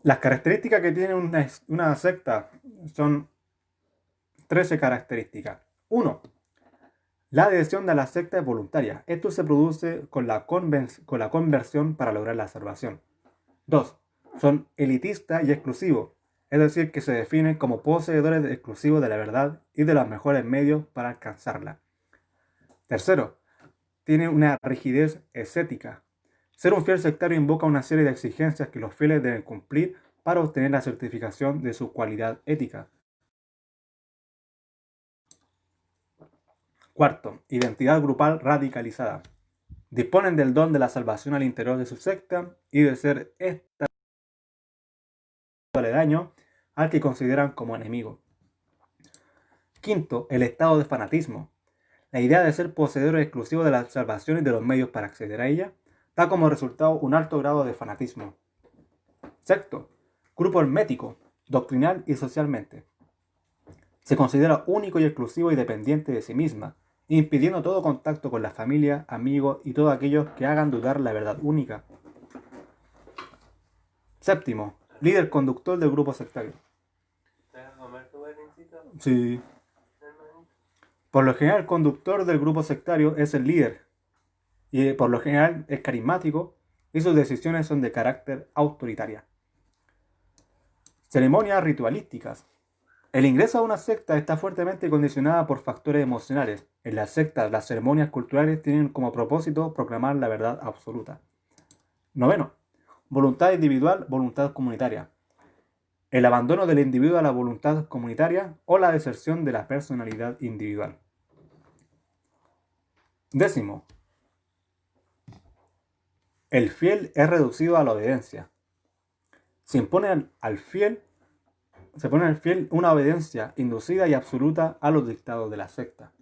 Las características que tiene una secta son 13 características. 1. La adhesión a la secta es voluntaria. Esto se produce con la conversión para lograr la salvación. 2. Son elitistas y exclusivos, es decir, que se definen como poseedores exclusivos de la verdad y de los mejores medios para alcanzarla. Tercero, tiene una rigidez escética. Ser un fiel sectario invoca una serie de exigencias que los fieles deben cumplir para obtener la certificación de su cualidad ética. Cuarto, identidad grupal radicalizada. Disponen del don de la salvación al interior de su secta y de ser aledaño al que consideran como enemigo. Quinto, el estado de fanatismo. La idea de ser poseedor exclusivo de la salvación y de los medios para acceder a ella da como resultado un alto grado de fanatismo. Sexto, grupo hermético, doctrinal y socialmente. Se considera único y exclusivo y dependiente de sí misma, impidiendo todo contacto con la familia, amigos y todos aquellos que hagan dudar la verdad única. Séptimo, líder conductor del grupo sectario. Sí. Por lo general, el conductor del grupo sectario es el líder, y por lo general es carismático, y sus decisiones son de carácter autoritaria. Ceremonias ritualísticas. El ingreso a una secta está fuertemente condicionada por factores emocionales. En las sectas, las ceremonias culturales tienen como propósito proclamar la verdad absoluta. Noveno, voluntad individual, voluntad comunitaria. El abandono del individuo a la voluntad comunitaria o la deserción de la personalidad individual. Décimo, el fiel es reducido a la obediencia. Se impone al fiel una obediencia inducida y absoluta a los dictados de la secta.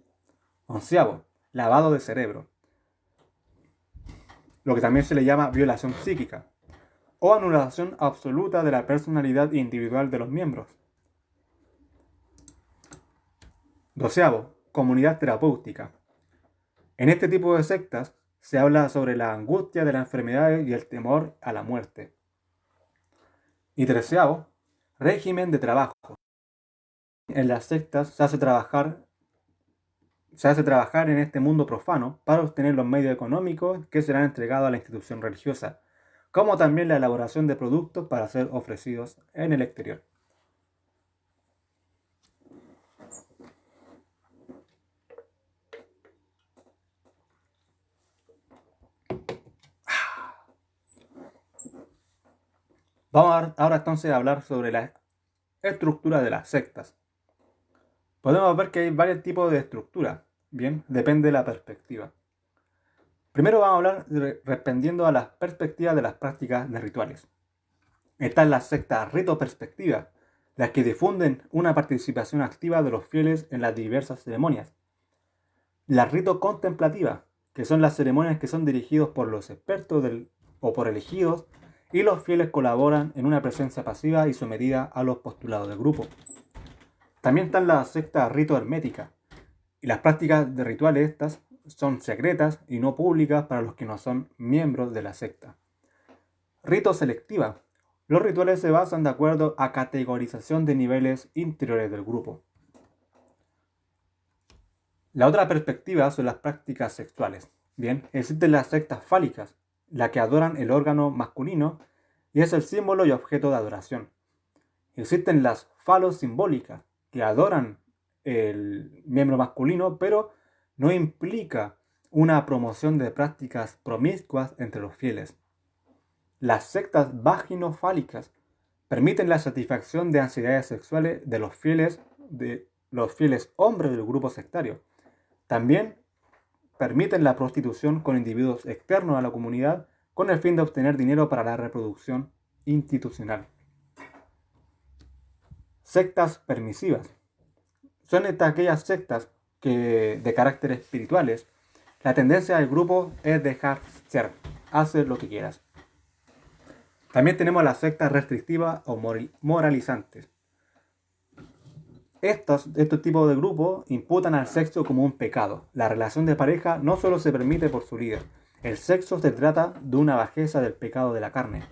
Onceavo, lavado de cerebro, lo que también se le llama violación psíquica, o anulación absoluta de la personalidad individual de los miembros. Doceavo, comunidad terapéutica. En este tipo de sectas se habla sobre la angustia de la enfermedad y el temor a la muerte. Y treceavo, régimen de trabajo. En las sectas se hace trabajar en este mundo profano para obtener los medios económicos que serán entregados a la institución religiosa, como también la elaboración de productos para ser ofrecidos en el exterior. Vamos ahora entonces a hablar sobre la estructura de las sectas. Podemos ver que hay varios tipos de estructura. Bien, depende de la perspectiva. Primero vamos a hablar respondiendo a las perspectivas de las prácticas de rituales. Están las sectas rito-perspectivas, las que difunden una participación activa de los fieles en las diversas ceremonias. Las rito-contemplativas, que son las ceremonias que son dirigidos por los expertos o por elegidos, y los fieles colaboran en una presencia pasiva y sometida a los postulados del grupo. También están las sectas rito-herméticas, y las prácticas de rituales estas son secretas y no públicas para los que no son miembros de la secta. Rito selectiva. Los rituales se basan de acuerdo a categorización de niveles interiores del grupo. La otra perspectiva son las prácticas sexuales. Bien, existen las sectas fálicas, las que adoran el órgano masculino y es el símbolo y objeto de adoración. Existen las falosimbólicas, que adoran el miembro masculino, pero no implica una promoción de prácticas promiscuas entre los fieles. Las sectas vaginofálicas permiten la satisfacción de ansiedades sexuales de los fieles hombres del grupo sectario. También permiten la prostitución con individuos externos a la comunidad con el fin de obtener dinero para la reproducción institucional. Sectas permisivas. Son aquellas sectas que, de carácter espirituales, la tendencia del grupo es dejar ser, hacer lo que quieras. También tenemos las sectas restrictivas o moralizantes. Estos tipos de grupos imputan al sexo como un pecado. La relación de pareja no solo se permite por su líder. El sexo se trata de una bajeza del pecado de la carne.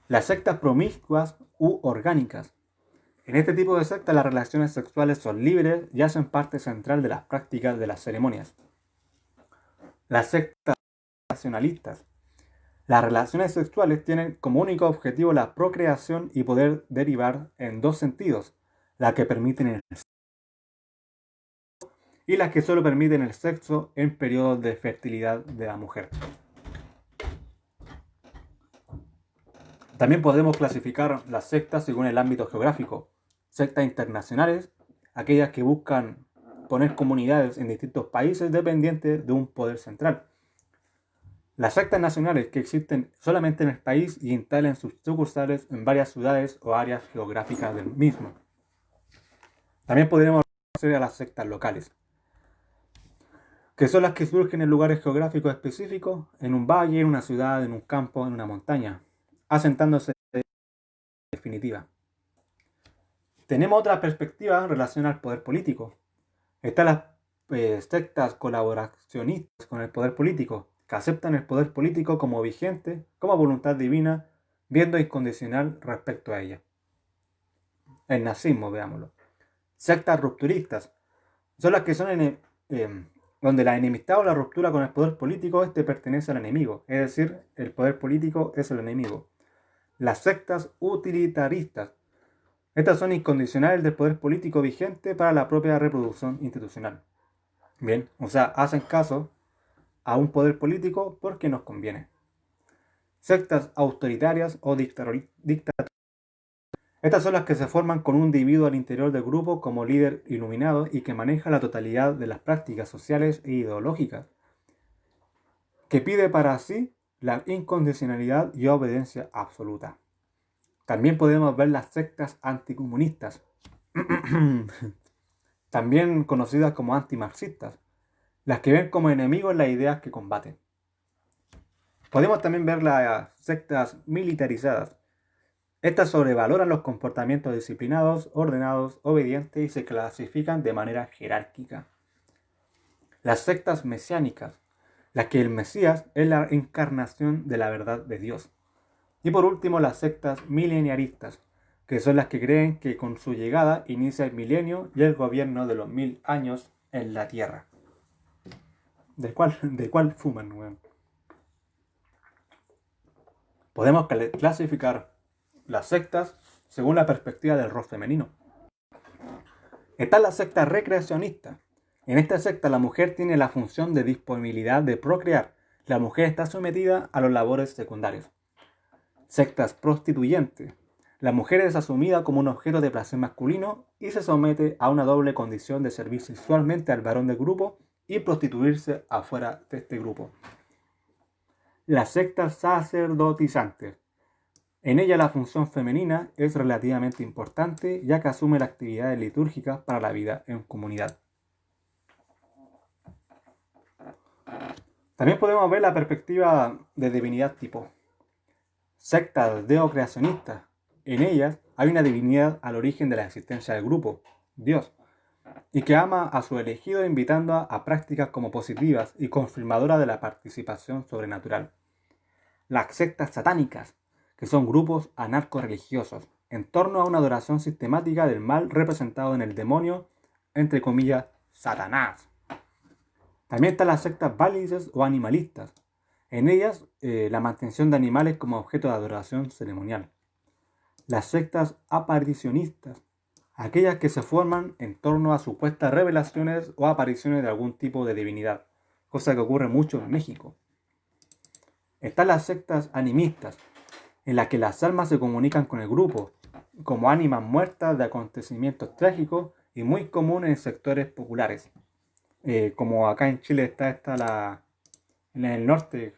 Las sectas promiscuas u orgánicas. En este tipo de sectas las relaciones sexuales son libres y hacen parte central de las prácticas de las ceremonias. Las sectas racionalistas. Las relaciones sexuales tienen como único objetivo la procreación y poder derivar en dos sentidos, las que permiten el sexo y las que solo permiten el sexo en periodos de fertilidad de la mujer. También podemos clasificar las sectas según el ámbito geográfico. Sectas internacionales, aquellas que buscan poner comunidades en distintos países dependientes de un poder central. Las sectas nacionales que existen solamente en el país y instalan sus sucursales en varias ciudades o áreas geográficas del mismo. También podremos conocer a las sectas locales, que son las que surgen en lugares geográficos específicos, en un valle, en una ciudad, en un campo, en una montaña, asentándose en definitiva. Tenemos otra perspectiva en relación al poder político. Están las sectas colaboracionistas con el poder político, que aceptan el poder político como vigente, como voluntad divina, viendo incondicional respecto a ella. El nazismo, veámoslo. Sectas rupturistas son las que son donde la enemistad o la ruptura con el poder político pertenece al enemigo, es decir, el poder político es el enemigo. Las sectas utilitaristas. Estas son incondicionales del poder político vigente para la propia reproducción institucional. Bien, o sea, hacen caso a un poder político porque nos conviene. Sectas autoritarias o dictatoriales. Estas son las que se forman con un individuo al interior del grupo como líder iluminado y que maneja la totalidad de las prácticas sociales e ideológicas, que pide para sí la incondicionalidad y obediencia absoluta. También podemos ver las sectas anticomunistas, también conocidas como antimarxistas, las que ven como enemigos las ideas que combaten. Podemos también ver las sectas militarizadas. Estas sobrevaloran los comportamientos disciplinados, ordenados, obedientes y se clasifican de manera jerárquica. Las sectas mesiánicas, las que el Mesías es la encarnación de la verdad de Dios. Y por último, las sectas mileniaristas, que son las que creen que con su llegada inicia el milenio y el gobierno de los 1000 años en la tierra. ¿De cuál fuman, weón? Podemos clasificar las sectas según la perspectiva del rol femenino. Está la secta recreacionista. En esta secta la mujer tiene la función de disponibilidad de procrear. La mujer está sometida a los labores secundarios. Sectas prostituyentes. La mujer es asumida como un objeto de placer masculino y se somete a una doble condición de servir sexualmente al varón del grupo y prostituirse afuera de este grupo. Las sectas sacerdotizantes. En ella la función femenina es relativamente importante ya que asume las actividades litúrgicas para la vida en comunidad. También podemos ver la perspectiva de divinidad tipo. Sectas deocreacionistas. En ellas hay una divinidad al origen de la existencia del grupo, Dios, y que ama a su elegido invitando a prácticas como positivas y confirmadoras de la participación sobrenatural. Las sectas satánicas, que son grupos anarco-religiosos, en torno a una adoración sistemática del mal representado en el demonio, entre comillas, Satanás. También están las sectas bálticas o animalistas. En ellas, la mantención de animales como objeto de adoración ceremonial. Las sectas aparicionistas, aquellas que se forman en torno a supuestas revelaciones o apariciones de algún tipo de divinidad, cosa que ocurre mucho en México. Están las sectas animistas, en las que las almas se comunican con el grupo, como ánimas muertas de acontecimientos trágicos y muy comunes en sectores populares. Como acá en Chile está en el norte.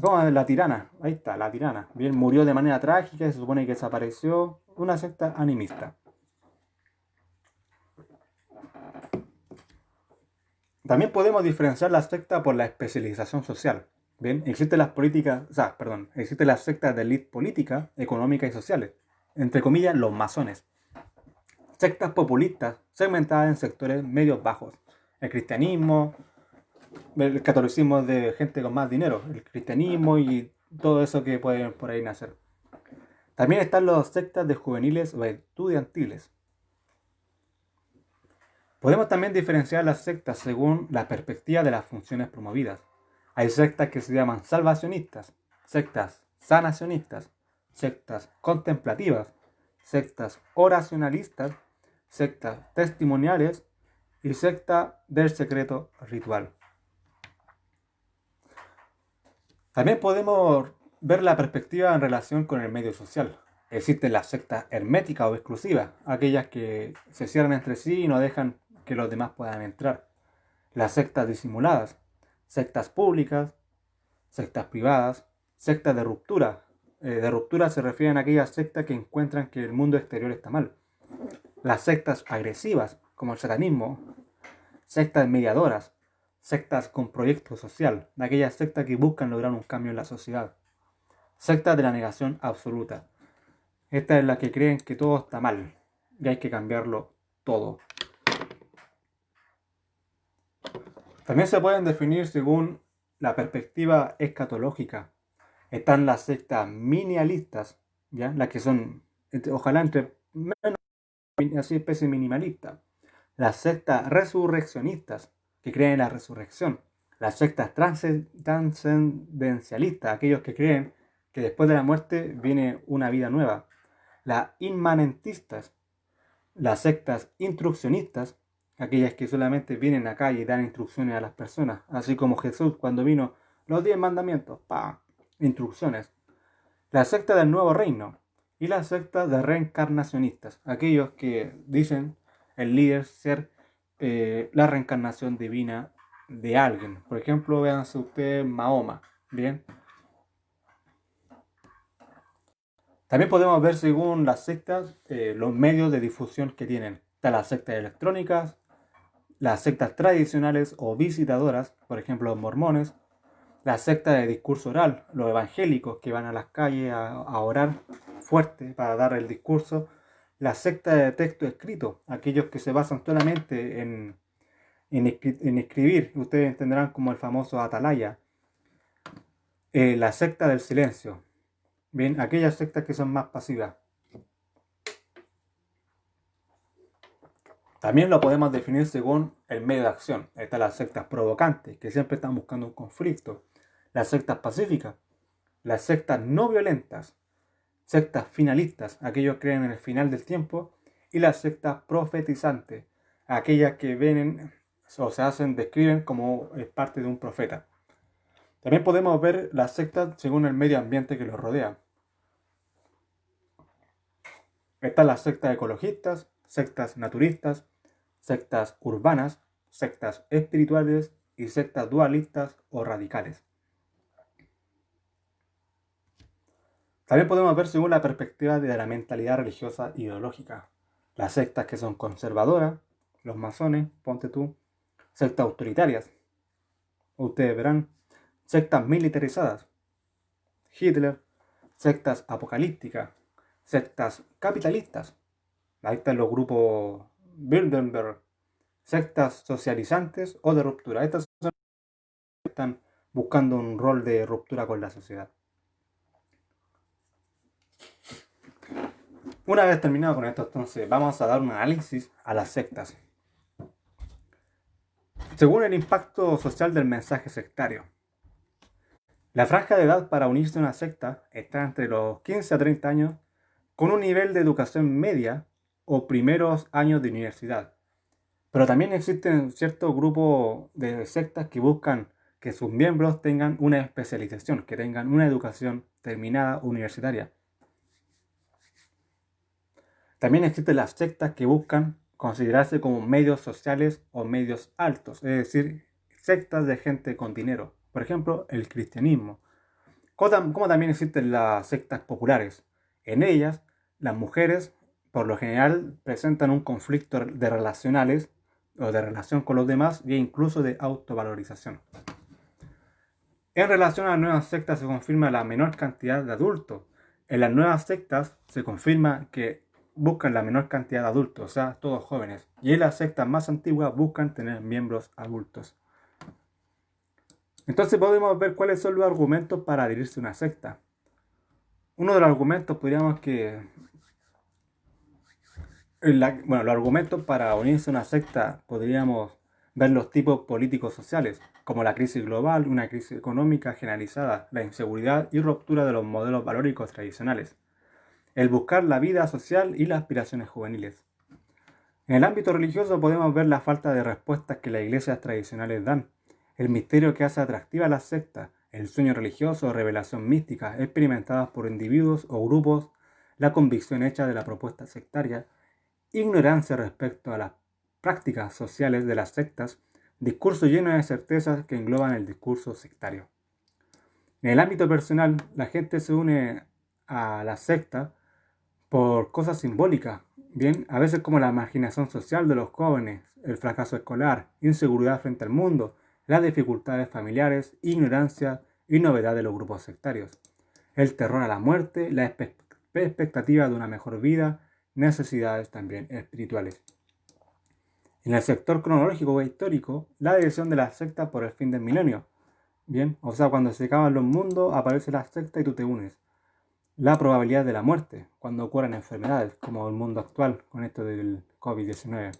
Como la tirana, ahí está, la tirana. Bien, murió de manera trágica y se supone que desapareció. Una secta animista. También podemos diferenciar la secta por la especialización social. Bien, existen las políticas, existen las sectas de élite política, económica y sociales. Entre comillas, los masones. Sectas populistas segmentadas en sectores medios bajos. El cristianismo, el catolicismo es de gente con más dinero. El cristianismo y todo eso que pueden por ahí nacer. También están las sectas de juveniles o estudiantiles. Podemos también diferenciar las sectas según la perspectiva de las funciones promovidas. Hay sectas que se llaman salvacionistas, sectas sanacionistas, sectas contemplativas, sectas oracionalistas, sectas testimoniales y secta del secreto ritual. También podemos ver la perspectiva en relación con el medio social. Existen las sectas herméticas o exclusivas, aquellas que se cierran entre sí y no dejan que los demás puedan entrar. Las sectas disimuladas, sectas públicas, sectas privadas, sectas de ruptura. De ruptura se refieren a aquellas sectas que encuentran que el mundo exterior está mal. Las sectas agresivas, como el satanismo, sectas mediadoras, sectas con proyecto social, de aquellas sectas que buscan lograr un cambio en la sociedad. Sectas de la negación absoluta. Esta es la que creen que todo está mal y hay que cambiarlo todo. También se pueden definir según la perspectiva escatológica. Están las sectas minialistas, ¿ya? Las que son, ojalá entre menos, así especie minimalista. Las sectas resurreccionistas, que creen en la resurrección. Las sectas trascendencialistas, aquellos que creen que después de la muerte viene una vida nueva. Las inmanentistas, las sectas instruccionistas, aquellas que solamente vienen acá y dan instrucciones a las personas, así como Jesús cuando vino, los 10 mandamientos, instrucciones. La secta del nuevo reino y la secta de reencarnacionistas, aquellos que dicen el líder ser la reencarnación divina de alguien. Por ejemplo, véanse ustedes Mahoma, ¿bien? También podemos ver según las sectas los medios de difusión que tienen. Están las sectas electrónicas, las sectas tradicionales o visitadoras, por ejemplo los mormones, la secta de discurso oral, los evangélicos que van a las calles a orar fuerte para dar el discurso, la secta de texto escrito, aquellos que se basan solamente en escribir, ustedes entenderán como el famoso atalaya, la secta del silencio, bien, aquellas sectas que son más pasivas. También lo podemos definir según el medio de acción. Están las sectas provocantes, que siempre están buscando un conflicto. Las sectas pacíficas, las sectas no violentas, sectas finalistas, aquellos que creen en el final del tiempo, y las sectas profetizantes, aquellas que ven o describen como parte de un profeta. También podemos ver las sectas según el medio ambiente que los rodea. Están las sectas ecologistas, sectas naturistas, sectas urbanas, sectas espirituales y sectas dualistas o radicales. También podemos ver según la perspectiva de la mentalidad religiosa ideológica. Las sectas que son conservadoras, los masones, ponte tú, sectas autoritarias, ustedes verán, sectas militarizadas, Hitler, sectas apocalípticas, sectas capitalistas, ahí están los grupos Bilderberg, sectas socializantes o de ruptura. Estas son que están buscando un rol de ruptura con la sociedad. Una vez terminado con esto, entonces vamos a dar un análisis a las sectas. Según el impacto social del mensaje sectario. La franja de edad para unirse a una secta está entre los 15 a 30 años con un nivel de educación media o primeros años de universidad. Pero también existen ciertos grupos de sectas que buscan que sus miembros tengan una especialización, que tengan una educación terminada universitaria. También existen las sectas que buscan considerarse como medios sociales o medios altos, es decir, sectas de gente con dinero. Por ejemplo, el cristianismo. Como también existen las sectas populares. En ellas, las mujeres, por lo general, presentan un conflicto de relacionales o de relación con los demás e incluso de autovalorización. En relación a las nuevas sectas se confirma la menor cantidad de adultos. En las nuevas sectas se confirma que buscan la menor cantidad de adultos, o sea, todos jóvenes. Y en las sectas más antiguas buscan tener miembros adultos. Entonces podemos ver cuáles son los argumentos para adherirse a una secta. Uno de los argumentos podríamos que... los argumentos para unirse a una secta podríamos ver los tipos políticos sociales, como la crisis global, una crisis económica generalizada, la inseguridad y ruptura de los modelos valóricos tradicionales, el buscar la vida social y las aspiraciones juveniles. En el ámbito religioso podemos ver la falta de respuestas que las iglesias tradicionales dan, el misterio que hace atractiva a las sectas, el sueño religioso o revelación mística experimentadas por individuos o grupos, la convicción hecha de la propuesta sectaria, ignorancia respecto a las prácticas sociales de las sectas, discurso lleno de certezas que engloban el discurso sectario. En el ámbito personal, la gente se une a la secta por cosas simbólicas, bien, a veces como la marginación social de los jóvenes, el fracaso escolar, inseguridad frente al mundo, las dificultades familiares, ignorancia y novedad de los grupos sectarios, el terror a la muerte, la expectativa de una mejor vida, necesidades también espirituales. En el sector cronológico e histórico, la adhesión de la secta por el fin del milenio. Bien, o sea, cuando se acaban los mundos, aparece la secta y tú te unes. La probabilidad de la muerte, cuando ocurren enfermedades, como el mundo actual, con esto del COVID-19.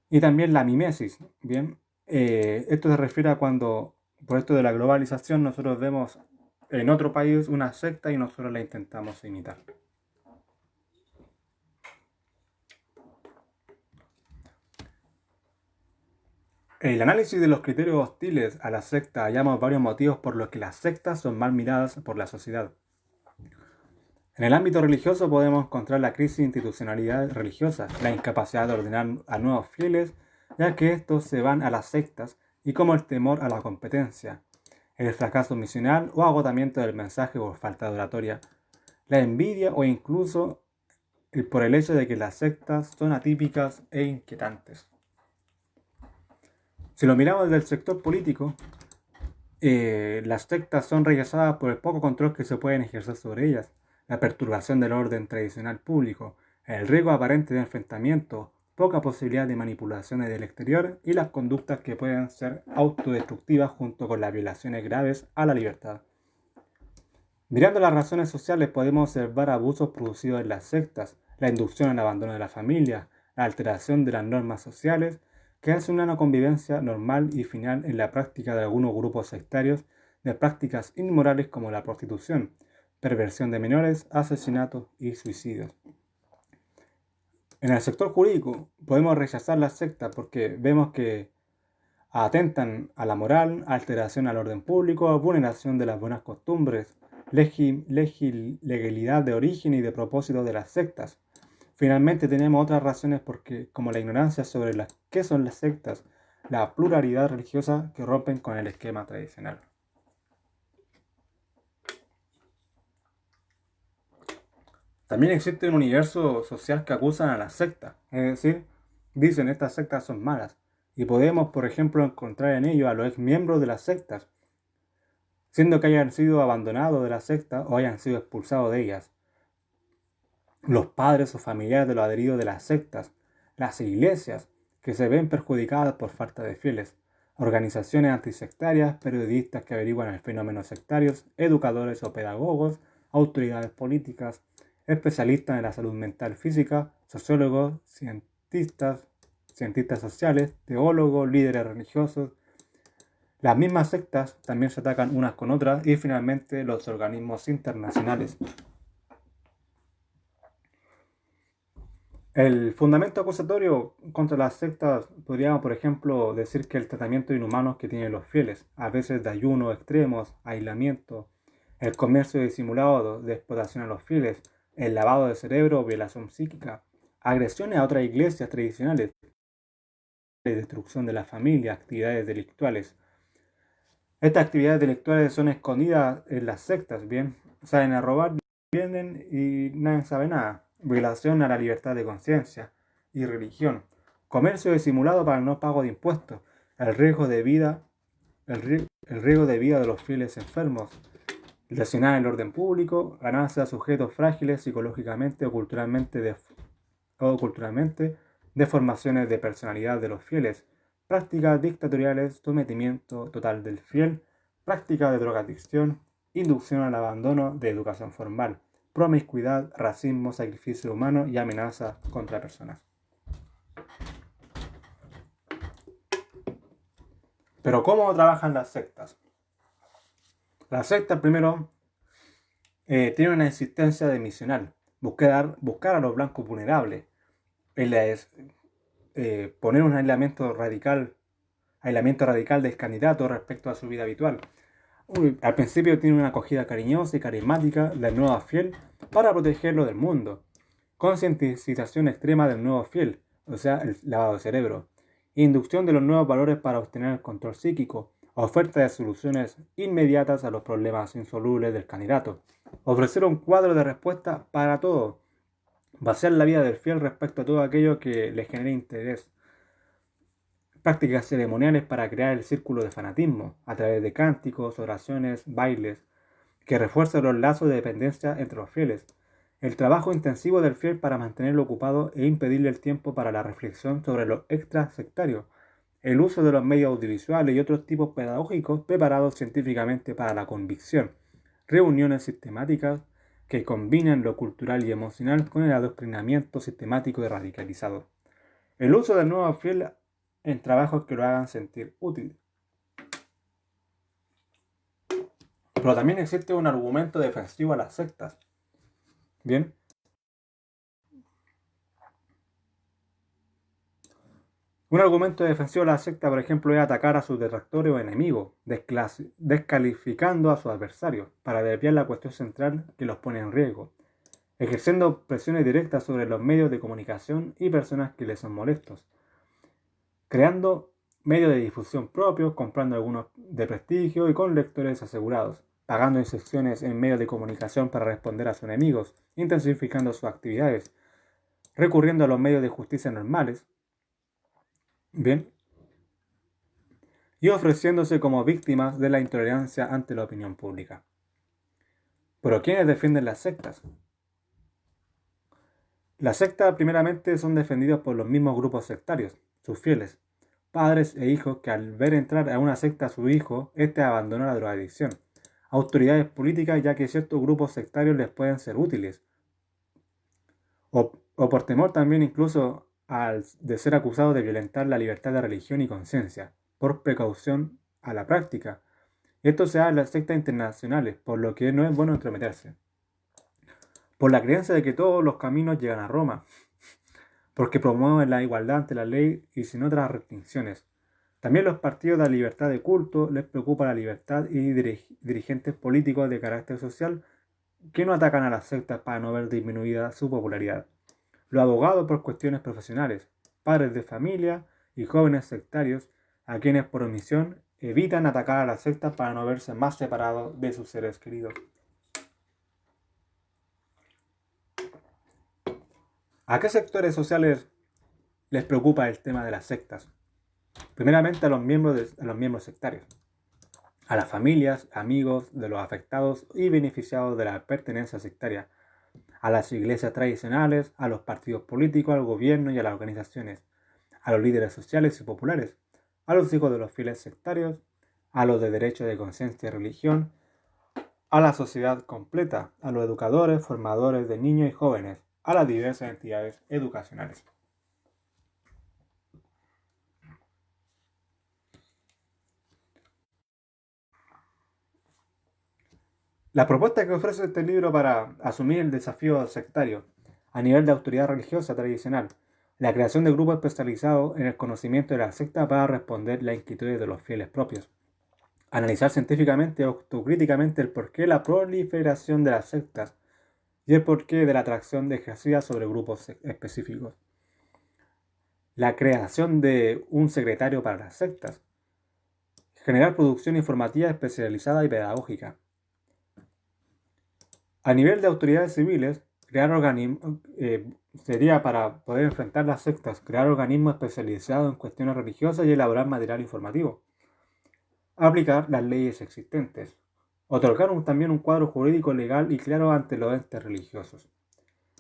Y también la mimesis, bien. Esto se refiere a cuando, por esto de la globalización, nosotros vemos en otro país una secta y nosotros la intentamos imitar. El análisis de los criterios hostiles a la secta hallamos varios motivos por los que las sectas son mal miradas por la sociedad. En el ámbito religioso podemos encontrar la crisis de institucionalidad religiosa, la incapacidad de ordenar a nuevos fieles, ya que estos se van a las sectas, y como el temor a la competencia, el fracaso misional o agotamiento del mensaje por falta de oratoria, la envidia o incluso por el hecho de que las sectas son atípicas e inquietantes. Si lo miramos desde el sector político, las sectas son rechazadas por el poco control que se pueden ejercer sobre ellas, la perturbación del orden tradicional público, el riesgo aparente de enfrentamiento, poca posibilidad de manipulaciones del exterior y las conductas que pueden ser autodestructivas junto con las violaciones graves a la libertad. Mirando las razones sociales podemos observar abusos producidos en las sectas, la inducción al abandono de la familia, la alteración de las normas sociales, que hacen una convivencia normal y final en la práctica de algunos grupos sectarios de prácticas inmorales como la prostitución, perversión de menores, asesinatos y suicidios. En el sector jurídico podemos rechazar las sectas porque vemos que atentan a la moral, alteración al orden público, vulneración de las buenas costumbres, legalidad de origen y de propósito de las sectas. Finalmente tenemos otras razones porque, como la ignorancia sobre qué son las sectas, la pluralidad religiosa que rompen con el esquema tradicional. También existe un universo social que acusan a las sectas, es decir, dicen estas sectas son malas, y podemos, por ejemplo, encontrar en ello a los ex miembros de las sectas, siendo que hayan sido abandonados de la secta o hayan sido expulsados de ellas. Los padres o familiares de los adheridos de las sectas, las iglesias, que se ven perjudicadas por falta de fieles, organizaciones antisectarias, periodistas que averiguan el fenómeno sectarios, educadores o pedagogos, autoridades políticas, especialistas en la salud mental física, sociólogos, cientistas, cientistas sociales, teólogos, líderes religiosos. Las mismas sectas también se atacan unas con otras y finalmente los organismos internacionales. El fundamento acusatorio contra las sectas podríamos, por ejemplo, decir que el tratamiento inhumano que tienen los fieles, a veces de ayunos extremos, aislamiento, el comercio disimulado de explotación a los fieles, el lavado de cerebro o violación psíquica, agresiones a otras iglesias tradicionales, destrucción de la familia, actividades delictuales. Estas actividades delictuales son escondidas en las sectas, bien, salen a robar, vienen y nadie sabe nada. Violación a la libertad de conciencia y religión. Comercio disimulado para el no pago de impuestos. El riesgo de vida, el riesgo de vida de los fieles enfermos. Lesionar el orden público, ganarse a sujetos frágiles psicológicamente o culturalmente, deformaciones de personalidad de los fieles, prácticas dictatoriales, sometimiento total del fiel, práctica de drogadicción, inducción al abandono de educación formal, promiscuidad, racismo, sacrificio humano y amenaza contra personas. Pero ¿cómo trabajan las sectas? Las sectas primero tienen una insistencia de misional, buscar a los blancos vulnerables, poner un aislamiento radical del candidato respecto a su vida habitual. Al principio tiene una acogida cariñosa y carismática del nuevo fiel para protegerlo del mundo. Concientización extrema del nuevo fiel, o sea, el lavado de cerebro. Inducción de los nuevos valores para obtener el control psíquico. Oferta de soluciones inmediatas a los problemas insolubles del candidato. Ofrecer un cuadro de respuesta para todo. Vaciar la vida del fiel respecto a todo aquello que le genere interés. Prácticas ceremoniales para crear el círculo de fanatismo, a través de cánticos, oraciones, bailes, que refuercen los lazos de dependencia entre los fieles. El trabajo intensivo del fiel para mantenerlo ocupado e impedirle el tiempo para la reflexión sobre lo extrasectario. El uso de los medios audiovisuales y otros tipos pedagógicos preparados científicamente para la convicción. Reuniones sistemáticas que combinan lo cultural y emocional con el adoctrinamiento sistemático y radicalizado. El uso del nuevo fiel en trabajos que lo hagan sentir útil. Pero también existe un argumento defensivo a las sectas. Bien. Un argumento defensivo a la secta, por ejemplo, es atacar a sus detractores o enemigos, descalificando a sus adversarios, para desviar la cuestión central que los pone en riesgo, ejerciendo presiones directas sobre los medios de comunicación y personas que les son molestos, creando medios de difusión propios, comprando algunos de prestigio y con lectores asegurados, pagando inserciones en medios de comunicación para responder a sus enemigos, intensificando sus actividades, recurriendo a los medios de justicia normales, bien, y ofreciéndose como víctimas de la intolerancia ante la opinión pública. ¿Pero quiénes defienden las sectas? Las sectas primeramente son defendidas por los mismos grupos sectarios, sus fieles, padres e hijos que al ver entrar a una secta a su hijo, éste abandonó la drogadicción. Autoridades políticas, ya que ciertos grupos sectarios les pueden ser útiles. O por temor también incluso de ser acusados de violentar la libertad de religión y conciencia, por precaución a la práctica. Esto se da en las sectas internacionales, por lo que no es bueno entrometerse. Por la creencia de que todos los caminos llegan a Roma, porque promueven la igualdad ante la ley y sin otras restricciones. También los partidos de la libertad de culto les preocupa la libertad y dirigentes políticos de carácter social que no atacan a las sectas para no ver disminuida su popularidad. Los abogados por cuestiones profesionales, padres de familia y jóvenes sectarios a quienes por omisión evitan atacar a las sectas para no verse más separados de sus seres queridos. ¿A qué sectores sociales les preocupa el tema de las sectas? Primeramente a los miembros sectarios, a las familias, amigos de los afectados y beneficiados de la pertenencia sectaria, a las iglesias tradicionales, a los partidos políticos, al gobierno y a las organizaciones, a los líderes sociales y populares, a los hijos de los fieles sectarios, a los de derecho de conciencia y religión, a la sociedad completa, a los educadores, formadores de niños y jóvenes, a las diversas entidades educacionales. La propuesta que ofrece este libro para asumir el desafío sectario a nivel de autoridad religiosa tradicional, la creación de grupos especializados en el conocimiento de la secta para responder las inquietudes de los fieles propios, analizar científicamente y autocríticamente el porqué de la proliferación de las sectas y el porqué de la atracción de ejercida sobre grupos específicos, la creación de un secretario para las sectas, generar producción informativa especializada y pedagógica. A nivel de autoridades civiles, crear organismos sería para poder enfrentar las sectas, crear organismos especializados en cuestiones religiosas y elaborar material informativo. Aplicar las leyes existentes. Otorgar también un cuadro jurídico legal y claro ante los entes religiosos.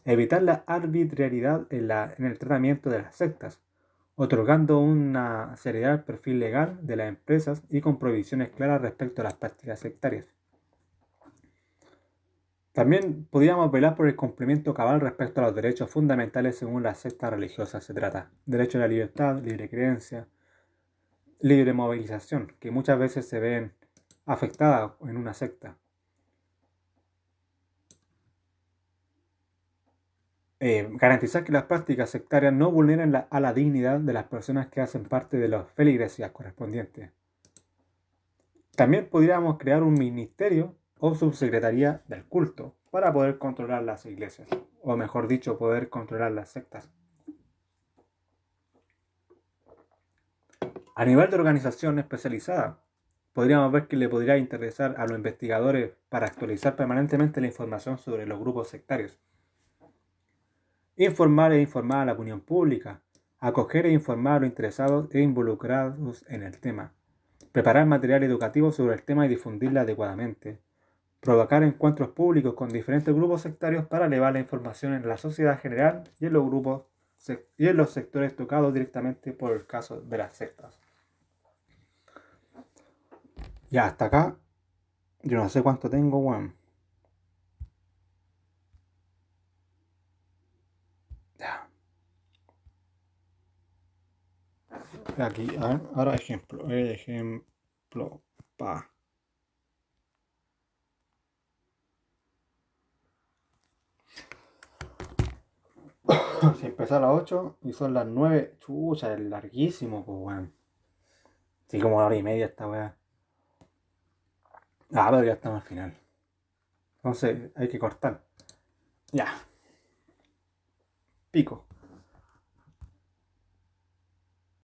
Evitar la arbitrariedad en el tratamiento de las sectas, otorgando una seriedad al perfil legal de las empresas y con prohibiciones claras respecto a las prácticas sectarias. También podríamos velar por el cumplimiento cabal respecto a los derechos fundamentales según las sectas religiosas se trata. Derecho a la libertad, libre creencia, libre movilización, que muchas veces se ven afectadas en una secta. Garantizar que las prácticas sectarias no vulneren a la dignidad de las personas que hacen parte de las feligresias correspondientes. También podríamos crear un ministerio o subsecretaría del culto para poder controlar las iglesias, o mejor dicho, poder controlar las sectas. A nivel de organización especializada, podríamos ver que le podría interesar a los investigadores para actualizar permanentemente la información sobre los grupos sectarios. Informar e informar a la opinión pública, acoger e informar a los interesados e involucrados en el tema, preparar material educativo sobre el tema y difundirlo adecuadamente, provocar encuentros públicos con diferentes grupos sectarios para elevar la información en la sociedad general y en los grupos y en los sectores tocados directamente por el caso de las sectas. Ya, hasta acá, yo no sé cuánto tengo, weón. Ya. Aquí, a ver, ahora ejemplo, pa. Si empezó a las 8 y son las 9, chucha, es larguísimo, pues, weón. Sí, como una hora y media esta weá. Ah, pero ya estamos al final. Entonces, hay que cortar. Ya, pico.